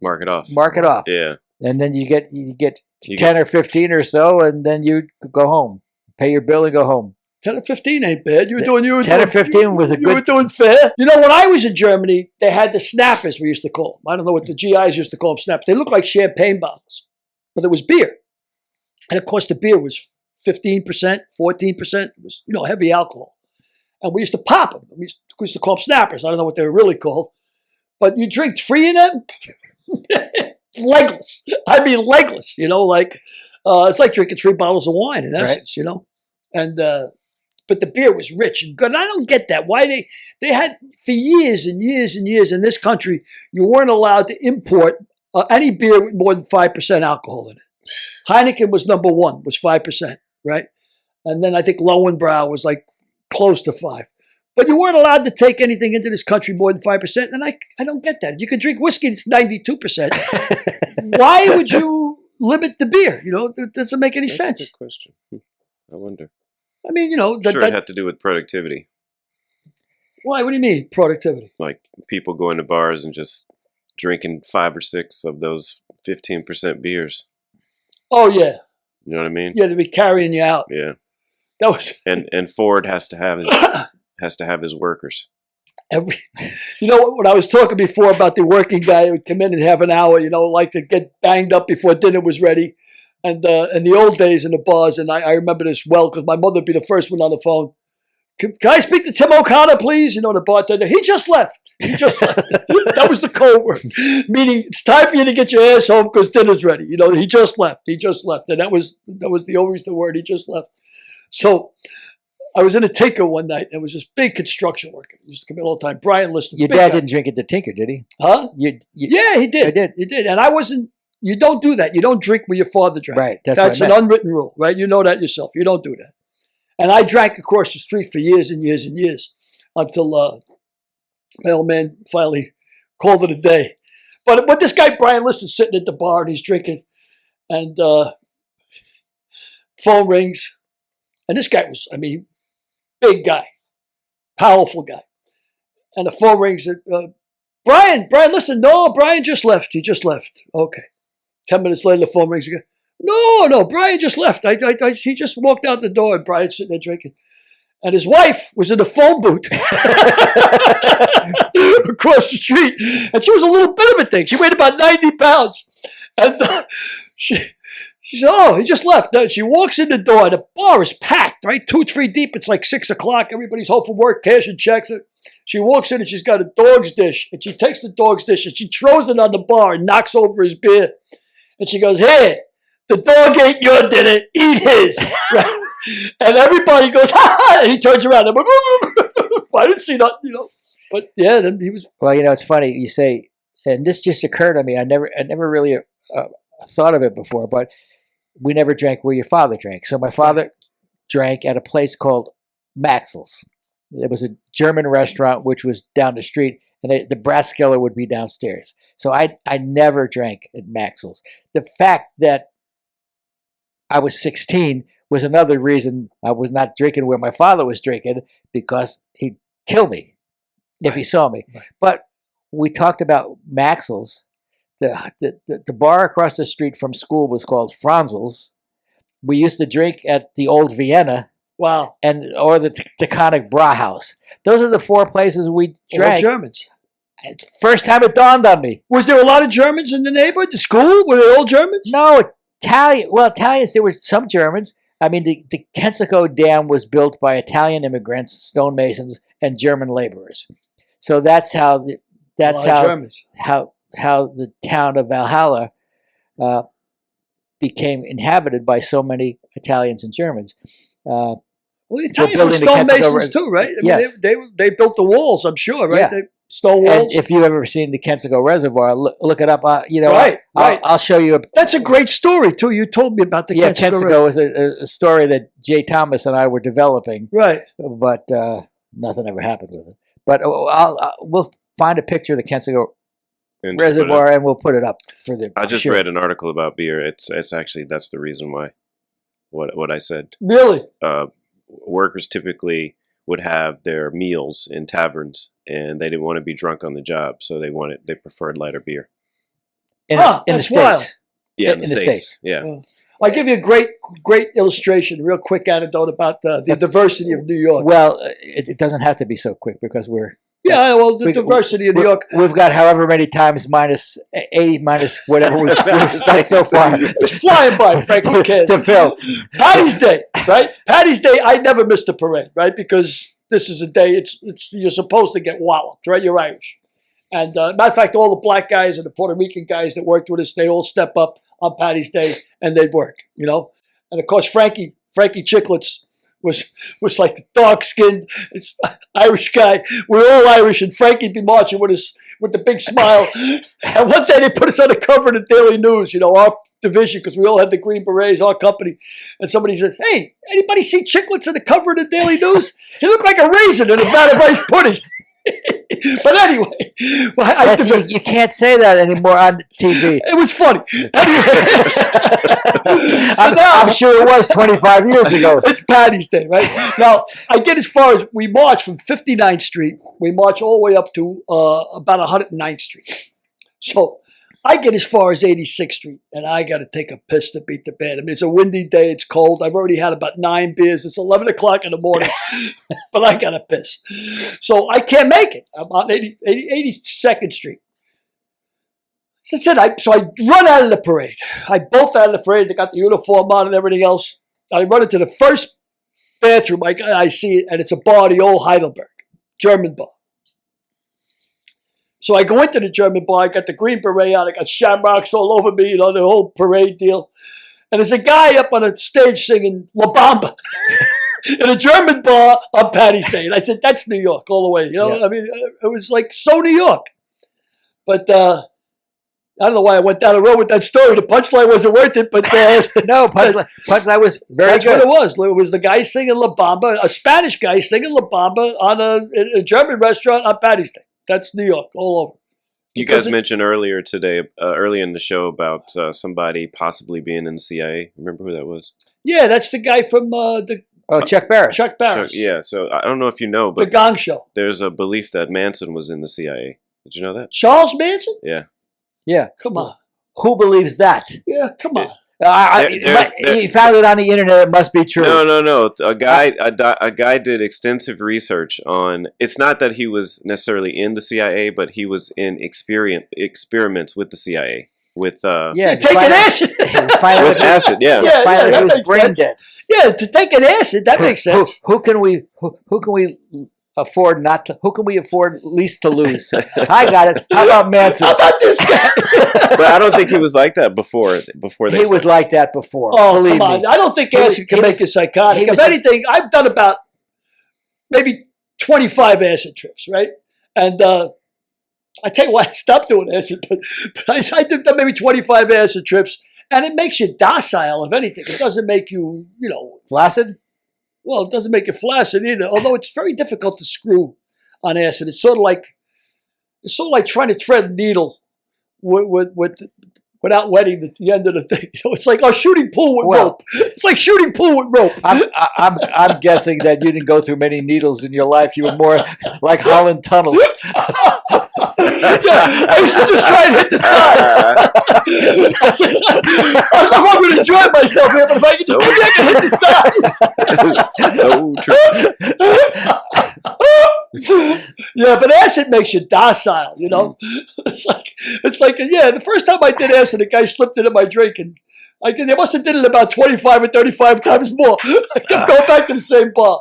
Mark it off. mark it off. Yeah. And then you get You 10 or 15 or so, and then you go home, pay your bill, and go home. 10 or 15 ain't bad. You were 10 or 15 was a You were good. doing fair. When I was in Germany, they had the snappers, we used to call them. I don't know what the GIs used to call them, snappers. They looked like champagne bottles, but it was beer. And of course, the beer was 15%, 14%. It was, heavy alcohol. And we used to pop them. We used to call them snappers. I don't know what they were really called. But you drink 3 of them, legless. I mean, legless. You know, like it's like drinking 3 bottles of wine in essence. You know, and but the beer was rich and good. And I don't get that. Why they had for years and years and years in this country, you weren't allowed to import any beer with more than 5% alcohol in it. Heineken was number 1, was 5%, right? And then I think Lowenbrau was like close to 5. But you weren't allowed to take anything into this country more than 5%. And I don't get that. You can drink whiskey that's 92%. Why would you limit the beer? You know, it doesn't make any sense. That's a good question. I wonder. I mean, you know, Sure, it had to do with productivity. Why? What do you mean productivity? Like people going to bars and just drinking 5 or 6 of those 15% beers. Oh yeah, You know what I mean? yeah, to be carrying you out. Yeah. That was And Ford has to have his workers. every. You know when I was talking before about the working guy who would come in and have an hour, you know, like to get banged up before dinner was ready, and in the old days in the bars, and I remember this well because my mother would be the first one on the phone. Can I speak to Tim O'Connor, please? You know, the bartender. He just left. He just left. That was the code word, meaning it's time for you to get your ass home because dinner's ready. You know, he just left. He just left, and that was always the word. He just left. So I was in a Tinker one night, and it was this big construction worker. He used to come in all the time. Brian Liston. Your big dad guy. didn't drink at the Tinker, did he? Huh? Yeah, He did. I did. He did. And I wasn't. You don't do that. You don't drink where your father drank. Right. That's That's what an I meant. unwritten rule, right? You know that yourself. You don't do that. And I drank across the street for years and years and years until my old man finally called it a day. But this guy, Brian Liston's sitting at the bar and he's drinking, and phone rings. And this guy was, I mean, big guy, powerful guy. And the phone rings. Brian Liston, no, Brian just left. He just left. Okay. 10 minutes later, the phone rings again. No, Brian just left. He just walked out the door, and Brian's sitting there drinking. And his wife was in the phone booth across the street. And she was a little bit of a thing. She weighed about 90 pounds. And she said, oh, he just left. She walks in the door. The bar is packed, right? 2, 3 deep. It's like 6 o'clock. Everybody's home from work, cashing checks. She walks in and she's got a dog's dish. And she takes the dog's dish and she throws it on the bar and knocks over his beer. And she goes, hey, the dog ate your dinner. Eat his. Right? And everybody goes, ha ha. And he turns around and I didn't see nothing, you know. But yeah, then he was. Well, you know, it's funny you say, and this just occurred to me. I never really thought of it before, but we never drank where your father drank. So my father drank at a place called Maxwell's. It was a German restaurant which was down the street, and the brass skeller would be downstairs. So I never drank at Maxwell's. The fact that I was 16 was another reason I was not drinking where my father was drinking, because he'd kill me if he saw me. Right. But we talked about Maxwell's. The bar across the street from school was called Franzel's. We used to drink at the Old Vienna. Wow. Or the Taconic Brauhaus. Those are the 4 places we drank. All Germans. First time it dawned on me. Was there a lot of Germans in the neighborhood? The school? Were they all Germans? No, Italian. Well, Italians, there were some Germans. I mean, the Kensico Dam was built by Italian immigrants, stonemasons, and German laborers. So that's how Germans. how the town of Valhalla became inhabited by so many Italians and Germans. Well, the Italians were building the Kensico stonemasons too, right? I mean, Yes. they built the walls, I'm sure, right? Yeah. They stone And walls. if you've ever seen the Kensico Reservoir, look it up. You know, Right, right. I'll show you. That's a great story too. You told me about the Kensico is a story that Jay Thomas and I were developing, Right. but nothing ever happened with it. But we'll find a picture of the Kensico And just put it Reservoir up. and we'll put it up for the. I just sure. read an article about beer. It's actually, that's the reason why. What I said. Really? Workers typically would have their meals in taverns, and they didn't want to be drunk on the job, so they preferred lighter beer. in Huh, the that's States. wild. Yeah, In the States. Yeah. Yeah. I'll give you a great illustration, real quick anecdote about the diversity of New York. Well, it doesn't have to be so quick because Yeah, well, the we- diversity of New York. we've got however many times minus 80 minus whatever we've done so far It's flying by, Frank. Who cares? to fill. Patty's Day, right? Patty's Day, I never missed a parade, right? Because this is a day, it's you're supposed to get walloped, right? You're Irish. And matter of fact, all the black guys and the Puerto Rican guys that worked with us, they all step up on Patty's Day and they'd work, you know. And of course, Frankie Chicklets was like the dark-skinned Irish guy. We're all Irish, and Frankie'd be marching with us with the big smile. And one day they put us on the cover of the Daily News, you know, our division, because we all had the green berets, our company. And somebody says, "Hey, anybody see Chicklets on the cover of the Daily News? He looked like a raisin in a vat of ice pudding." But anyway, You can't say that anymore on TV. it was funny. Anyway, so I'm sure it was 25 years ago. it's Patty's Day, right? Now, I get as far as we march from 59th Street. We march all the way up to about 109th Street. So I get as far as 86th Street, and I got to take a piss to beat the band. I mean, it's a windy day. It's cold. I've already had about 9 beers. It's 11 o'clock in the morning, but I got to piss. So I can't make it. I'm on 82nd Street. So I run out of the parade. I bolt out of the parade. They got the uniform on and everything else. I run into the first bathroom. I see it, and it's a bar, the old Heidelberg, German bar. So I go into the German bar. I got the green beret on. I got shamrocks all over me, you know, the whole parade deal. And there's a guy up on the stage singing La Bamba in a German bar on Patty's Day. And I said, that's New York all the way. You know, Yeah. I mean, it was like so New York. But I don't know why I went down the road with that story. The punchline wasn't worth it, but No, punchline was very that's good. what it was. It was the guy singing La Bamba, a Spanish guy singing La Bamba in a German restaurant on Patty's Day. That's New York all over. You Because guys mentioned earlier today, early in the show, about somebody possibly being in the CIA. Remember who that was? Yeah, that's the guy from Chuck Barris. Chuck Barris. So, yeah. So I don't know if you know, The but Gong Show. there's a belief that Manson was in the CIA. Did you know that? Charles Manson? Yeah. Yeah. Come on. Who believes that? Yeah, come on. He found it on the internet. It must be true. No. A guy did extensive research on. It's not that he was necessarily in the CIA, but he was in experiments with the CIA with Yeah, Taking acid. With acid. Yeah. Yeah, Find out that he was makes brain sense. dead. Yeah, to take an acid, that makes sense. Who can we afford not to? Who can we afford least to lose? I got it. How about Manson? How about this guy? But I don't think he was like that before they He was like that before. Oh, Believe come on. me. I don't think He was- acid can he make was- you psychotic. he If was- anything, I've done about maybe 25 acid trips, right? And I tell you why I stopped doing acid, but I did maybe 25 acid trips, and it makes you docile, if anything. It doesn't make you, you know, Flaccid? well, it doesn't make you flaccid either, although it's very difficult to screw on acid. It's sort of like trying to thread a needle without wetting the end of the thing. You know, it's like shooting pool with Well- rope. It's like shooting pool with rope. I'm guessing that you didn't go through many needles in your life. You were more like Holland tunnels. Yeah, I used to just try and hit the sides. I don't know if I'm going to enjoy myself here, but if I can So- just maybe I can hit the sides. so true. Yeah, but acid makes you docile, you know. It's like the first time I did acid, a guy slipped into my drink, and they must have did it about 25 or 35 times more. I kept going back to the same bar.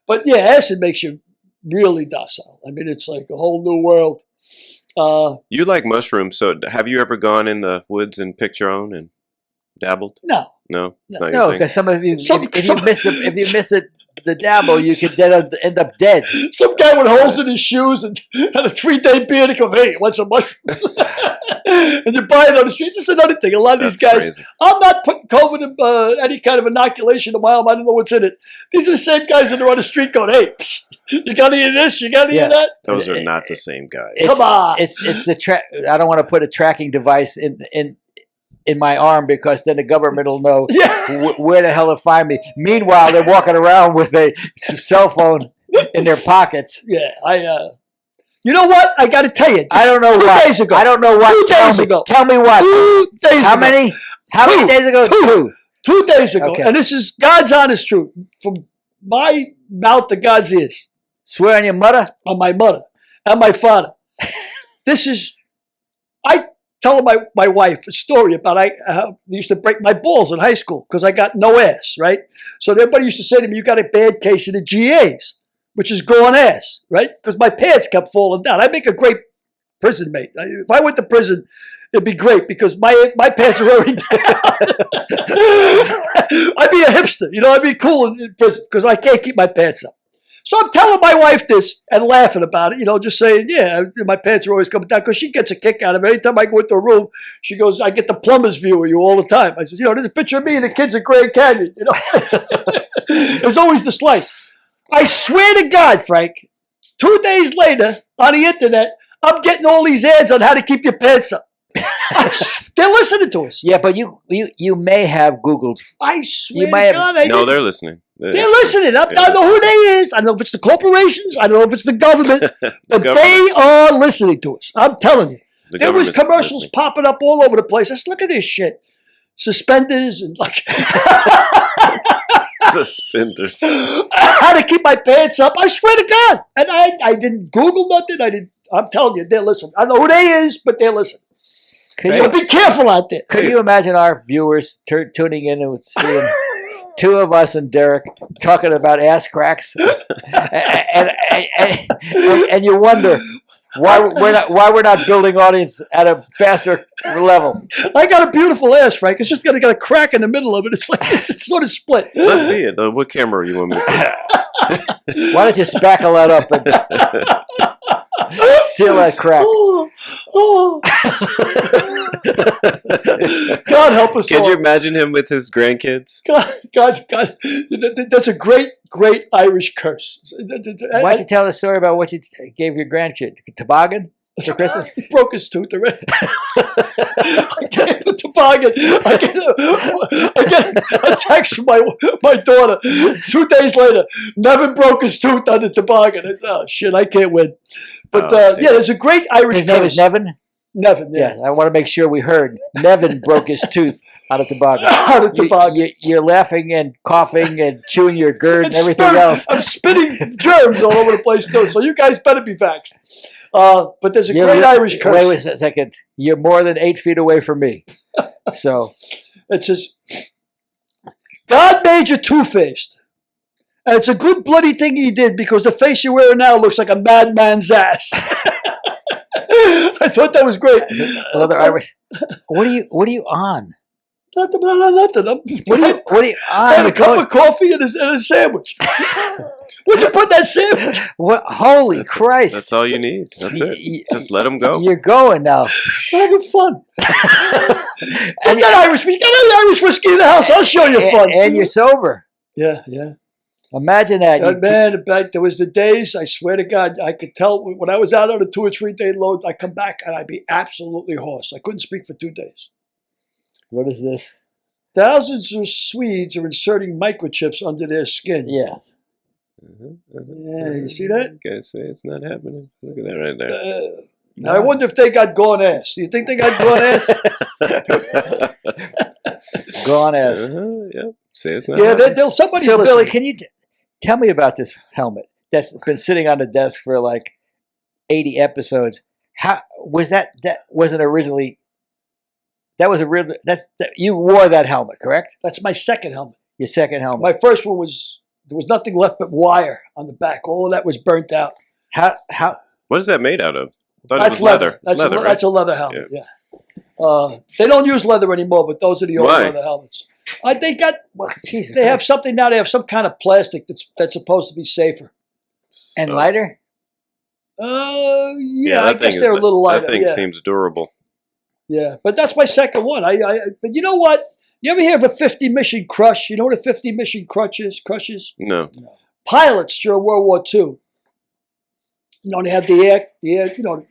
But yeah, acid makes you really docile. I mean, it's like a whole new world. You like mushrooms, so have you ever gone in the woods and picked your own and dabbled? No. No, it's not No, your thing. because some of you, Some- if you miss the dabble, you could end up dead. Some guy with holes in his shoes and had a 3-day beard and come, hey, want some mushrooms? And you buy it on the street. This is another thing. A lot of That's these guys, crazy. I'm not putting COVID, any kind of inoculation in my arm. I don't know what's in it. These are the same guys that are on the street going, hey, psst, you got any of this? You got any of that? Those are not the same guys. It's- Come on. It's the I don't want to put a tracking device in my arm because then the government will know Yeah. where the hell to find me. Meanwhile, they're walking around with a cell phone in their pockets. Yeah, you know what? I got to tell you. I don't know 2 what. days ago. I don't know what. 2 Tell days me. ago. Tell me what. 2 days How ago. many? How many days ago? Two. 2 days ago. Okay. And this is God's honest truth. From my mouth to God's ears. Swear on your mother. On my mother and my father. I tell my wife a story about how they used to break my balls in high school because I got no ass, right? So everybody used to say to me, you got a bad case of the GAs, which is gone ass, right? Because my pants kept falling down. I make a great prison mate. If I went to prison, it'd be great because my pants are already down. I'd be a hipster, I'd be cool in prison because I can't keep my pants up. So I'm telling my wife this and laughing about it, just saying, yeah, my pants are always coming down because she gets a kick out of it. Anytime I go into a room, she goes, I get the plumber's view of you all the time. I said, there's a picture of me and the kids at Grand Canyon, There's always the slice. I swear to God, Frank, 2 days later on the internet, I'm getting all these ads on how to keep your pants up. They're listening to us. Yeah, but you may have Googled. I swear might to God, I No, did. they're listening. They're listening. I don't know who they is. I don't know if it's the corporations. I don't know if it's the government. But government. they are listening to us. I'm telling you. The There was government's commercials listening. popping up all over the place. I said, look at this shit. Suspenders and Suspenders. how to keep my pants up. I swear to God. And I didn't Google nothing. I'm telling you, they're listening. I don't know who they is, but they're listening. Could So you, be careful out there. could you imagine our viewers tuning in and seeing two of us and Derek talking about ass cracks, and you wonder why we're not building audience at a faster level. I got a beautiful ass, Frank. It's just got a crack in the middle of it. It's like it's sort of split. Let's see it. What camera you want me to put? Why don't you spackle that up and seal that crack? Oh. God help us Can all. you imagine him with his grandkids? God. That's a great Irish curse. Why don't you tell the story about what you gave your grandkid? Toboggan for Christmas? He broke his tooth already. I gave him a toboggan. I get a text from my daughter 2 days later. Nevin broke his tooth on the toboggan. I said, oh, shit, I can't win. But, damn. yeah, there's a great Irish His name curse. is Nevin? Nevin, yeah. Yeah, I want to make sure we heard. Nevin broke his tooth on a toboggan. On a toboggan. You're laughing and coughing and chewing your gird and everything spitting- else. I'm spitting germs all over the place, too. So you guys better be vaxxed. But there's a great Irish curse. Wait a second. You're more than 8 feet away from me. So, It says, God made you two-faced. And it's a good bloody thing he did because the face you're wearing now looks like a madman's ass. I thought that was great. another Irish. What are you on? Nothing. What are you I had on? a cup of coffee and a sandwich. What'd you put in that sandwich? What? Holy Christ! That's all you need. That's it. Just let him go. You're going now. Having fun. And We got Irish whiskey in the house. I'll show you fun. And you're sober. Yeah. Imagine that. Man, there was the days, I swear to God, I could tell when I was out on a 2 or 3 day load, I'd come back and I'd be absolutely hoarse. I couldn't speak for 2 days. What is this? Thousands of Swedes are inserting microchips under their skin. Yes. Yeah, you see that? Guys say it's not happening. Look at that right there. I wonder if they got gone ass. Do you think they got gone ass? Gone ass. Yep. Say it's not Yeah, happening. somebody's So, listening. Billy, can you tell me about this helmet that's been sitting on the desk for like 80 episodes? How was that? That wasn't originally. That was a real. You wore that helmet, correct? That's my second helmet. Your second helmet. My first one there was nothing left but wire on the back. All of that was burnt out. How? What is that made out of? I thought That's it was leather. It's That's leather, right? That's a leather helmet. Yeah. They don't use leather anymore, but those are the old Why? leather helmets. They Jesus. they have something now. They have some kind of plastic that's supposed to be safer. and So- lighter. Yeah, I that guess thing they're a is- little lighter. That thing yeah. seems durable. Yeah, but that's my second one. But you know what? You ever hear of a 50 mission crush? You know what a 50 mission crush is? No. Pilots during World War II. They had the air,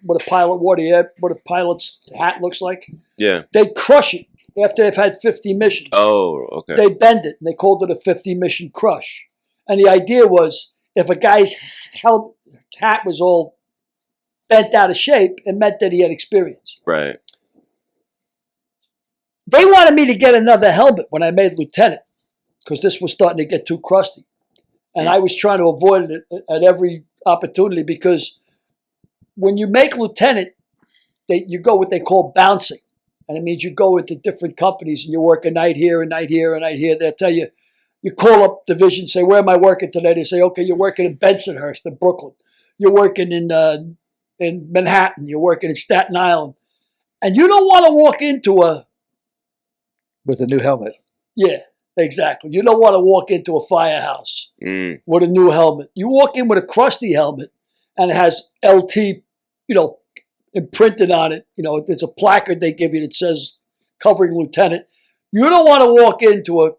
what a pilot wore, what a pilot's hat looks like. Yeah. They'd crush it after they've had 50 missions. Oh, okay. They bend it, and they called it a 50 mission crush. And the idea was, if a guy's hat was all bent out of shape, it meant that he had experience. Right. They wanted me to get another helmet when I made lieutenant, because this was starting to get too crusty. And I was trying to avoid it at every opportunity, because when you make lieutenant, you go what they call bouncing. And it means you go into different companies and you work a night here, a night here, a night here. They'll tell you, you call up division, say, where am I working today? They say, okay, you're working in Bensonhurst in Brooklyn. You're working in in Manhattan, you're working in Staten Island, and you don't want to walk into a With a new helmet. yeah, exactly. You don't want to walk into a firehouse with a new helmet. You walk in with a crusty helmet, and it has LT, imprinted on it. There's a placard they give you that says "Covering Lieutenant." You don't want to walk into a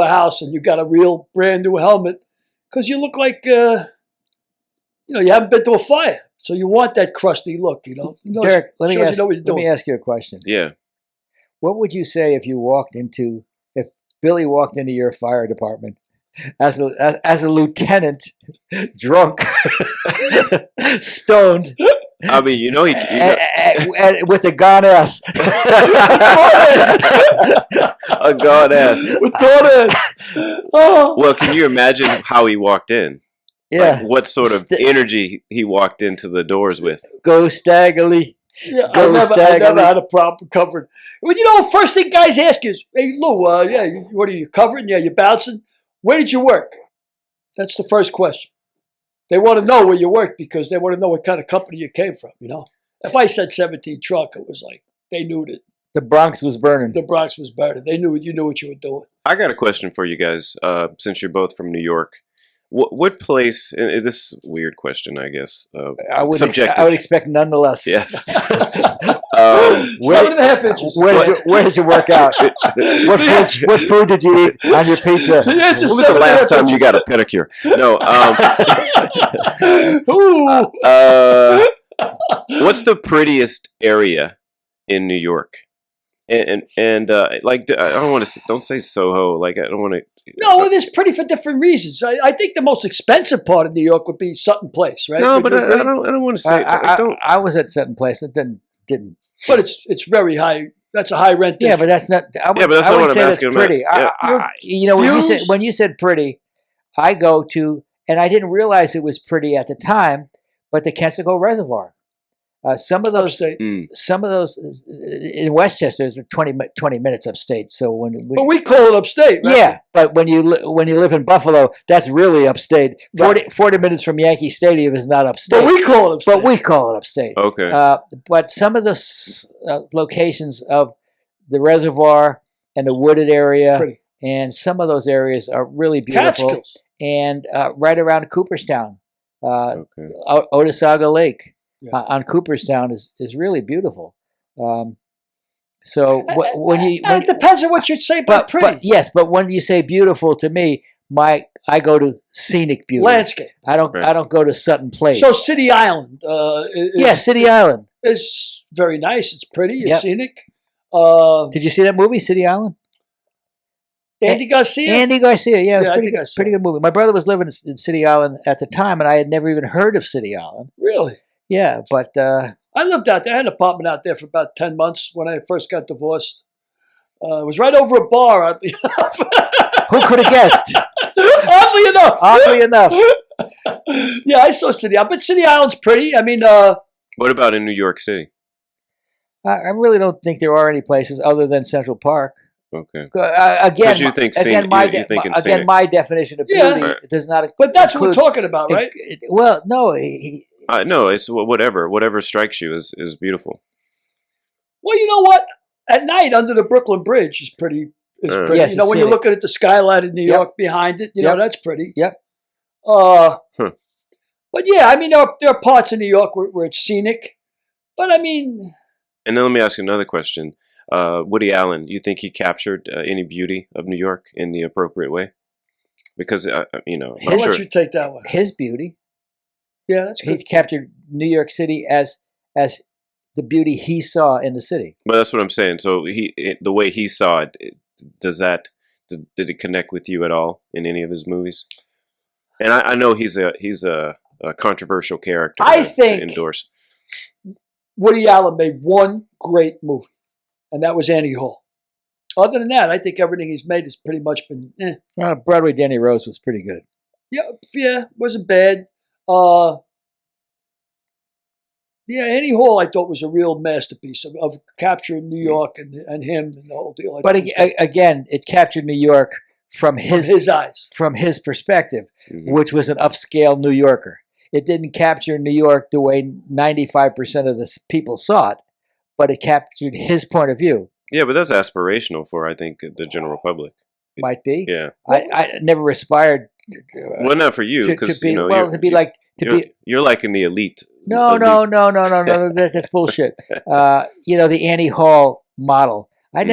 house and you got a real brand new helmet because you look like you haven't been to a fire. So you want that crusty look. Derek, let me doing. ask you a question. Yeah. What would you say if Billy walked into your fire department as a lieutenant, drunk, stoned, I mean, he with a gone ass, a god ass. With daughters. Oh. Well, can you imagine how he walked in? yeah, Like, what sort of energy he walked into the doors with? go Staggerly. Yeah, Go I never had a problem covering. Well, first thing guys ask you is, "Hey Lou, what are you covering? Yeah, you bouncing? Where did you work?" That's the first question. They want to know where you work because they want to know what kind of company you came from. If I said 17 truck, it was like they knew that The Bronx was burning. the Bronx was better. They knew you knew what you were doing. I got a question for you guys, since you're both from New York. What place? And this is a weird question, I guess. Subjective. I would expect nonetheless. Yes. 7.5 inches. Where did you work out? What food did you eat on your pizza? The answer's When was the 7.5 last time you inches. got a pedicure? No. Ooh. What's the prettiest area in New York? And like, I don't say Soho. Like, I don't want to. No, it is pretty for different reasons. I think the most expensive part of New York would be Sutton Place, right? No, Would but you I agree? don't want to say. I don't. I was at Sutton Place. It didn't. But it's very high. That's a high rent Yeah, district. but that's not. I Yeah, but that's I not would what say I'm that's asking about. pretty. Yeah. When you said pretty, I go to, and I didn't realize it was pretty at the time, but the Kensico Reservoir. Some of those in Westchester is 20 minutes upstate. So But we call it upstate, right? yeah, but when you live in Buffalo, that's really upstate. 40 minutes from Yankee Stadium is not upstate. But we call it upstate. But we call it upstate. Okay. But some of the locations of the reservoir and the wooded area, Pretty. and some of those areas are really beautiful. Catskills. And right around Cooperstown, Okay. Otesaga Lake Yeah. on Cooperstown is really beautiful. So when it depends on what you'd say by pretty. but when you say beautiful to me, I go to scenic beauty. Landscape. I don't go to Sutton Place. So City Island. City Island. Is very nice. It's pretty. It's Yep. scenic. Did you see that movie, City Island? Andy Garcia. Andy Garcia. Yeah, it was Yeah, I pretty think I good. saw Pretty good movie. My brother was living in City Island at the time, and I had never even heard of City Island. Really? Yeah, but I lived out there. I had an apartment out there for about 10 months when I first got divorced. It was right over a bar. Oddly enough. who could have guessed? Oddly enough. Oddly enough. Yeah, I saw City Island. But City Island's pretty. I mean, What about in New York City? I really don't think there are any places other than Central Park. Okay. Again, 'Cause you think again, you're thinking scenic. my definition of Yeah. beauty does not. but that's what we're include- talking about, right? Well, no, No, it's whatever strikes you is beautiful. Well, you know what? At night under the Brooklyn Bridge is pretty. Pretty. Yes, When it's you're scenic. looking at the skyline in New Yep. York behind it, Yep. that's pretty. Yep. But yeah, I mean, there are parts of New York where it's scenic. But I mean, And then let me ask you another question. Woody Allen, you think he captured any beauty of New York in the appropriate way? Because I'm I'll sure. let you take that one. his beauty. Yeah, that's He good. captured New York City as the beauty he saw in the city. But that's what I'm saying. So the way he saw it, did it connect with you at all in any of his movies? And I know he's a controversial character. I to think- endorse. Woody Allen made one great movie, and that was Annie Hall. Other than that, I think everything he's made has pretty much been. Broadway Danny Rose was pretty good. Yeah, wasn't bad. Yeah, Annie Hall I thought was a real masterpiece of capturing New York and him and the whole deal. I But thought it was again, it captured New York from from his eyes. perspective, Mhm. which was an upscale New Yorker. it didn't capture New York the way 95% of the people saw it, but it captured his point of view. Yeah, but that's aspirational for, I think, the general public. Might be. Yeah. I never aspired Well, not for you, to because be you're, to be like to you're, be. you're like in the elite. No, elite. no. That's bullshit. The Annie Hall model. I Hmm.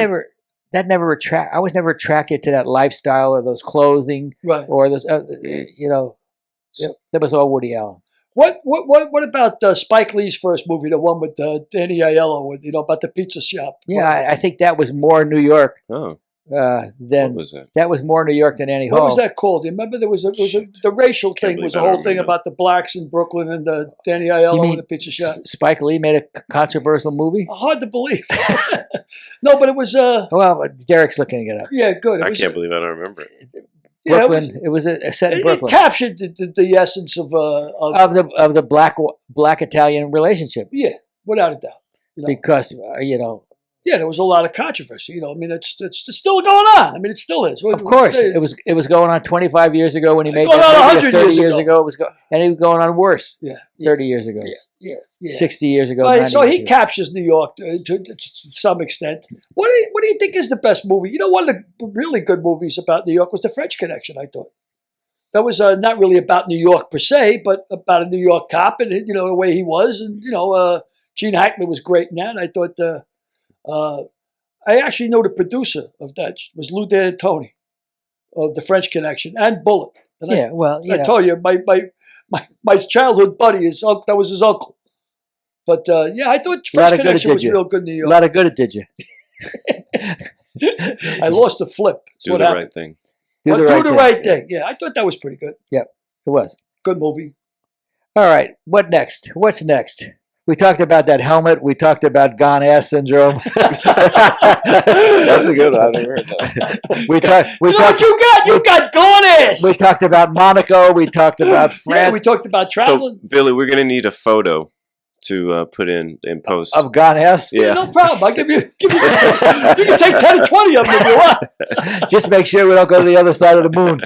I was never attracted to that lifestyle or those clothing Right. or those. That was all Woody Allen. What about Spike Lee's first movie, the one with Danny Aiello, with about the pizza shop? Yeah, I think that was more New York Oh, than what was that? that was more New York than Annie What Hall. was that called? You remember there was the racial Can't thing was believe the I whole don't thing remember. about the blacks in Brooklyn and Danny You Aiello mean in the pizza shop. Spike Lee made a controversial movie? Hard to believe. No, but it was Well, Derek's looking it up. yeah, good. It I was, can't believe I don't remember it. yeah, Brooklyn. It was a set in it Brooklyn captured the essence of of the black Italian relationship yeah, without a doubt. because Yeah, there was a lot of controversy. I mean, it's still going on. I mean, it still is. of course it was going on 25 years ago when he made Going on that movie, 100 30 years years ago. ago. It was and it was going on worse Yeah, 30 years ago, yeah. 60 years ago. Right, 90 so years he ago. captures New York to some extent. What do you think is the best movie? One of the really good movies about New York was The French Connection. I thought that was not really about New York per se, but about a New York cop and the way he was, and Gene Hackman was great in that. I thought I actually know the producer of that was Lou D'Antoni of The French Connection and Bullet. And Yeah, well, I told you my childhood buddy that was his uncle. But I thought Lot French of good it Connection did was you. real good in New a York. lot of good it did you. I lost the flip. That's Do what the happened. right thing. Do the right thing. Yeah, I thought that was pretty good. It was. Good movie. All right. What next? What's next? We talked about that helmet. We talked about gone ass syndrome. That's a good one. I've never heard that. We talked. You know what you got? You got gone ass. We talked about Monaco. We talked about Yeah, France. we talked about So, traveling. Billy, we're going to need a photo to put in post. of gone ass. Yeah. No problem. I'll give you. You can take 10 or 20 of them if you want. Just make sure we don't go to the other side of the moon.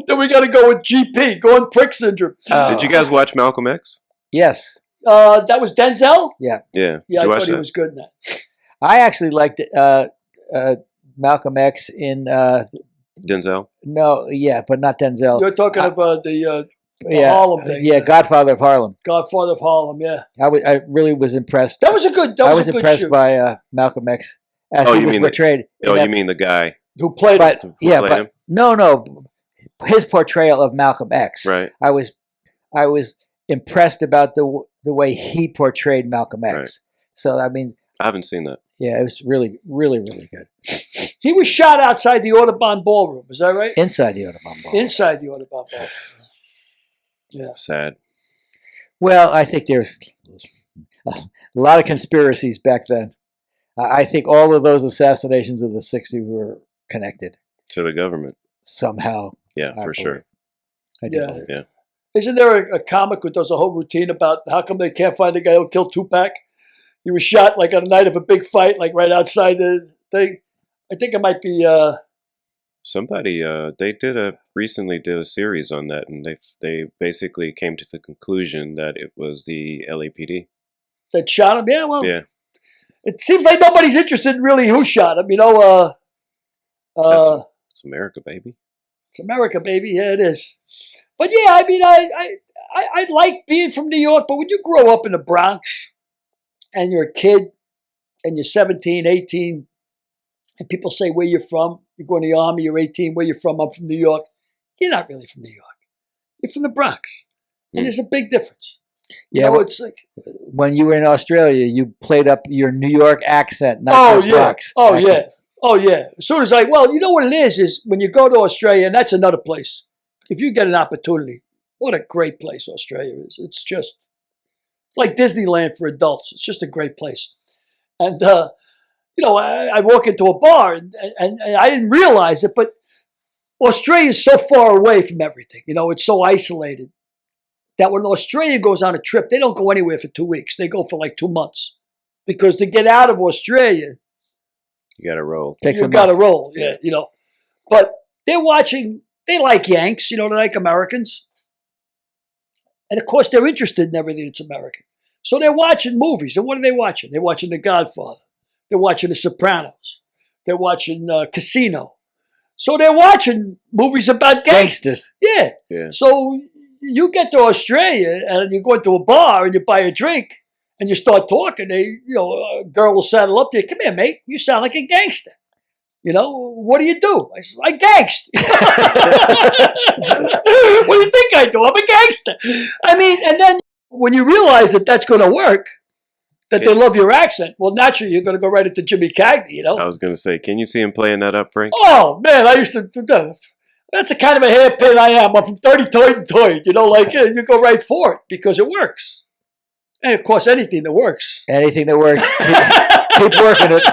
Then we got to go with GP, going prick syndrome. Did you guys watch Malcolm X? Yes. That was Denzel. Yeah. Yeah, Did I you thought watch he that? was good in that. I actually liked Malcolm X in Denzel? but not Denzel. You're talking about the yeah, Harlem thing. Yeah, Godfather of Harlem. Godfather of Harlem. Yeah, I really was impressed. that was a good. I was a good impressed shoot. by Malcolm X as Oh, he you was mean the- portrayed. in Oh, that- you mean the guy? Who played it? But yeah, played but him? no, his portrayal of Malcolm X. Right. I was impressed about the way he portrayed Malcolm X. Right. So I mean, I haven't seen that. yeah, it was really, really, really good. He was shot outside the Audubon Ballroom. Is that right? Inside the Audubon Ball. Inside the Audubon Ballroom. Yeah. Sad. Well, I think there's a lot of conspiracies back then. I think all of those assassinations of the 60s were connected To the government. somehow. Yeah, I for sure. I do Yeah. believe. Yeah. Isn't there a comic who does a whole routine about how come they can't find the guy who killed Tupac? He was shot like on the night of a big fight, like right outside the thing. I think it might be. Somebody they recently did a series on that, and they basically came to the conclusion that it was the LAPD. That shot him. Yeah, well, Yeah. it seems like nobody's interested in really who shot him. It's America, baby. It's America, baby. Yeah, it is. But yeah, I mean, I like being from New York, but when you grow up in the Bronx and you're a kid and you're 17, 18, and people say where you're from, you're going to the Army, you're 18, where you're from, I'm from New York. You're not really from New York. You're from the Bronx. And Hmm. there's a big difference. Yeah, You know, it's like, when you were in Australia, you played up your New York accent, not your Bronx accent. yeah. Oh, yeah. As soon as you know what it is when you go to Australia, and that's another place. If you get an opportunity, what a great place Australia is. It's like Disneyland for adults. It's just a great place. And, I walk into a bar and I didn't realize it, but Australia is so far away from everything. It's so isolated that when Australia goes on a trip, they don't go anywhere for 2 weeks. They go for like 2 months. Because to get out of Australia, You got to roll. Takes you a got to month. roll. Yeah, But they're watching They like Yanks, they like Americans. And of course, they're interested in everything that's American. So they're watching movies. And what are they watching? They're watching The Godfather. They're watching The Sopranos. They're watching Casino. So they're watching movies about gangsters. Yeah. So you get to Australia and you go into a bar and you buy a drink and you start talking. A girl will saddle up to you. Come here, mate. You sound like a gangster. What do you do? I said, I gangst. What do you think I do? I'm a gangster. I mean, and then when you realize that that's going to work, that they love your accent, well, naturally, you're going to go right into Jimmy Cagney, I was going to say, can you see him playing that up, Frank? Oh, man, I used to do that. That's the kind of a hairpin I am. I'm from 30 toy. You go right for it because it works. And, of course, anything that works. Anything that works. Keep working it.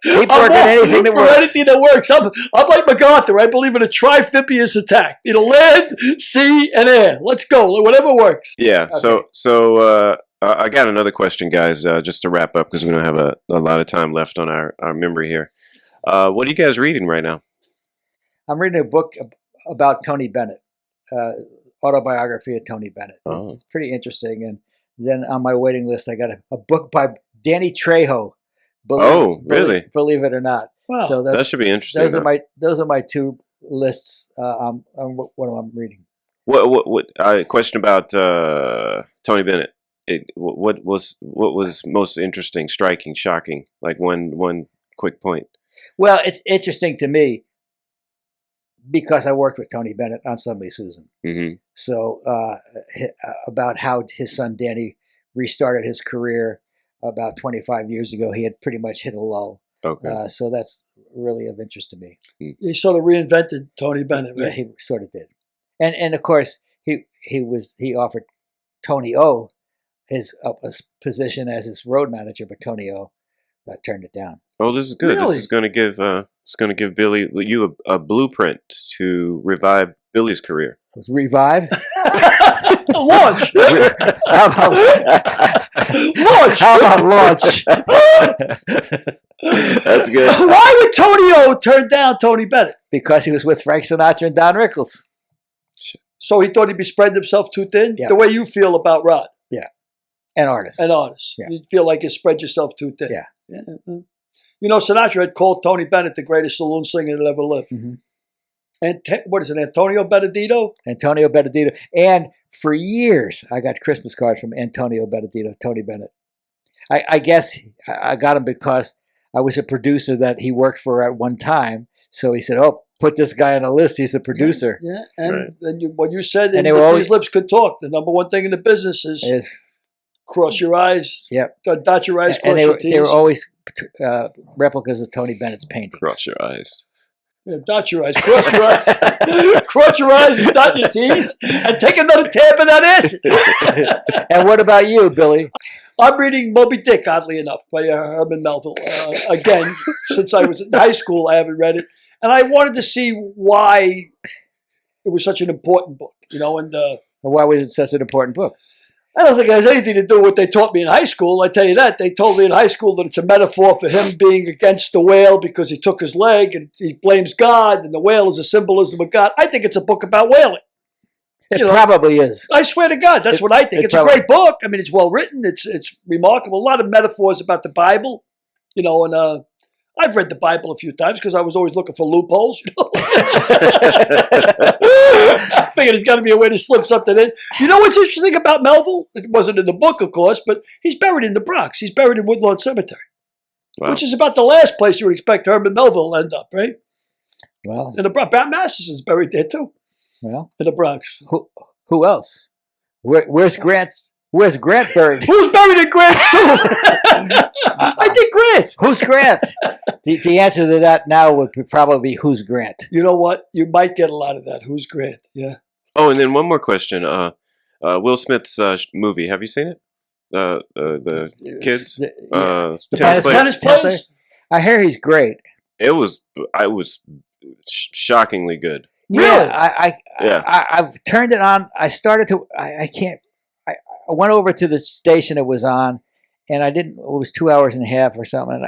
Keep working anything that works. Anything that works. I'm like MacArthur. I believe in a triamphibious attack. Land, sea, and air. Let's go. Whatever works. Yeah. Okay. So I got another question, guys, just to wrap up because we don't have a lot of time left on our memory here. What are you guys reading right now? I'm reading a book about Tony Bennett, autobiography of Tony Bennett. Oh. It's pretty interesting. And then on my waiting list, I got a book by Danny Trejo. Really? Believe it or not. Wow. So that should be interesting. Those are my two lists. On what I'm reading. What? Question about Tony Bennett. What was most interesting, striking, shocking? Like one quick point. Well, it's interesting to me because I worked with Tony Bennett on Suddenly Susan. Mm-hmm. So about how his son Danny restarted his career about 25 years ago. He had pretty much hit a lull. Okay. So that's really of interest to me. He sort of reinvented Tony Bennett, right? Yeah, he sort of did. And of course he offered Tony O his position as his road manager, but Tony O turned it down. Oh, this is good. Really? This is going to give Billy you a blueprint to revive Billy's career. Revive? Launch. How about launch? How about launch? That's good. Why would Tony O turn down Tony Bennett? Because he was with Frank Sinatra and Don Rickles. So he thought he'd be spreading himself too thin? Yeah. The way you feel about Rod. Yeah. And artists. Yeah. You feel like you spread yourself too thin. Yeah. Sinatra had called Tony Bennett the greatest saloon singer that ever lived. Mm-hmm. And what is it, Antonio Benedito? Antonio Benedito. And for years, I got Christmas cards from Antonio Benedito, Tony Bennett. I guess I got him because I was a producer that he worked for at one time. So he said, oh, put this guy on the list. He's a producer. Yeah. And right. then what you said, and these lips could talk. The number one thing in the business is cross your eyes. Yep. Dot your I's, cross your T's. They were always replicas of Tony Bennett's paintings. Cross your eyes. Yeah, dot your I's, cross your eyes. Cross your eyes and dot your T's. And take another tab of that acid. And what about you, Billy? I'm reading Moby Dick, oddly enough, by Herman Melville. Again, since I was in high school, I haven't read it. And I wanted to see why it was such an important book, and why was it such an important book? I don't think it has anything to do with what they taught me in high school. I tell you that. They told me in high school that it's a metaphor for him being against the whale because he took his leg and he blames God, and the whale is a symbolism of God. I think it's a book about whaling. It probably is. I swear to God, that's what I think. It's a great book. I mean, it's well written. It's remarkable. A lot of metaphors about the Bible, and I've read the Bible a few times because I was always looking for loopholes. I figured there's got to be a way to slip something in. You know what's interesting about Melville? It wasn't in the book, of course, but he's buried in the Bronx. He's buried in Woodlawn Cemetery, which is about the last place you would expect Herman Melville to end up, right? Well, and the Bronx. Bat Masterson's buried there too. Well, in the Bronx. Who else? Where's Grant's? Where's Grant buried? Who's buried in Grant's tomb? I did Grant. Who's Grant? The answer to that now would probably be who's Grant. You know what? You might get a lot of that. Who's Grant? Yeah. Oh, and then one more question. Will Smith's movie. Have you seen it? The kids. The tennis players. I hear he's great. It was. I was shockingly good. Really? Yeah. I've turned it on. I started to. I can't. I went over to the station it was on, and I didn't. It was 2 hours and a half or something. And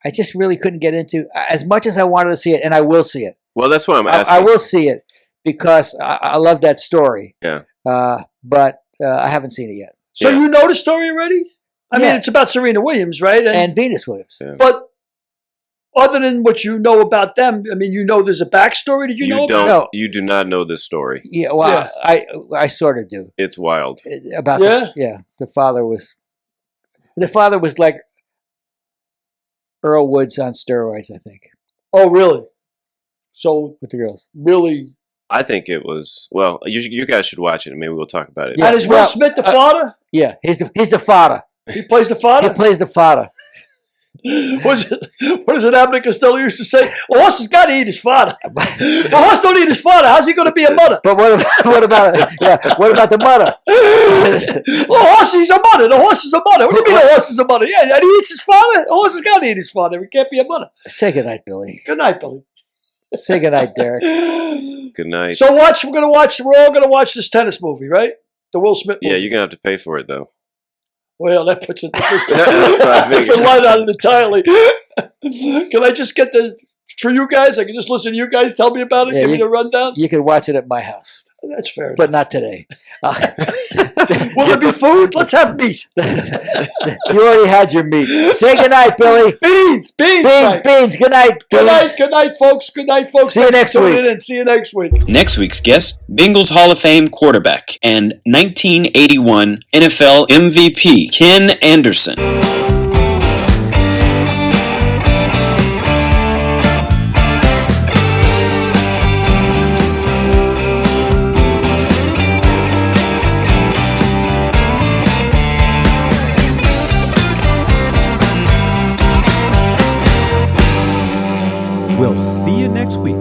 I just really couldn't get into as much as I wanted to see it, and I will see it. Well, that's what I'm asking. I will see it, because I love that story. Yeah. But I haven't seen it yet. So Yeah. you know the story already? I mean, Yeah. it's about Serena Williams, right? And Venus Williams. Yeah. But other than what you know about them, I mean, you know there's a backstory. Did you know don't. about No. You do not know this story. Yeah, well, Yes. I sort of do. It's wild. About Yeah? the father was like Earl Woods on steroids, I think, Oh, really? So, with the girls. really. I think it was. Well, you guys should watch it, and maybe we'll talk about it. Yeah. And is Will well, Smith the father? Yeah, he's the father. He plays the He father? plays the father. What does it Abbott Costello used to say? A horse has got to eat his father. If a horse don't eat his father, how's he going to be a mother? But what about what about the mother? Well, a horse is a mother. The horse is a mother. What do you mean a horse is a mother? Yeah, and he eats his father. A horse has got to eat his father. He can't be a mother. Say goodnight, Billy. Good night, Billy. Say goodnight, Derek. Good night. So we're all gonna watch this tennis movie, right? The Will Smith movie. Yeah, you're gonna have to pay for it though. Well, that puts a That's what I figured. different light on it entirely. Can I just get for you guys? I can just listen to you guys tell me about it, Yeah, give me the rundown? You can watch it at my house, That's fair. but not today. Will there be food? Let's have meat. You already had your meat. Say goodnight, Billy. Beans. Beans, Right. beans. Good night, Good Billy. night, folks. Good night, folks. See you Thanks next for tuning week. in and see you next week. Next week's guest, Bengals Hall of Fame quarterback and 1981 NFL MVP, Ken Anderson. We'll see you next week.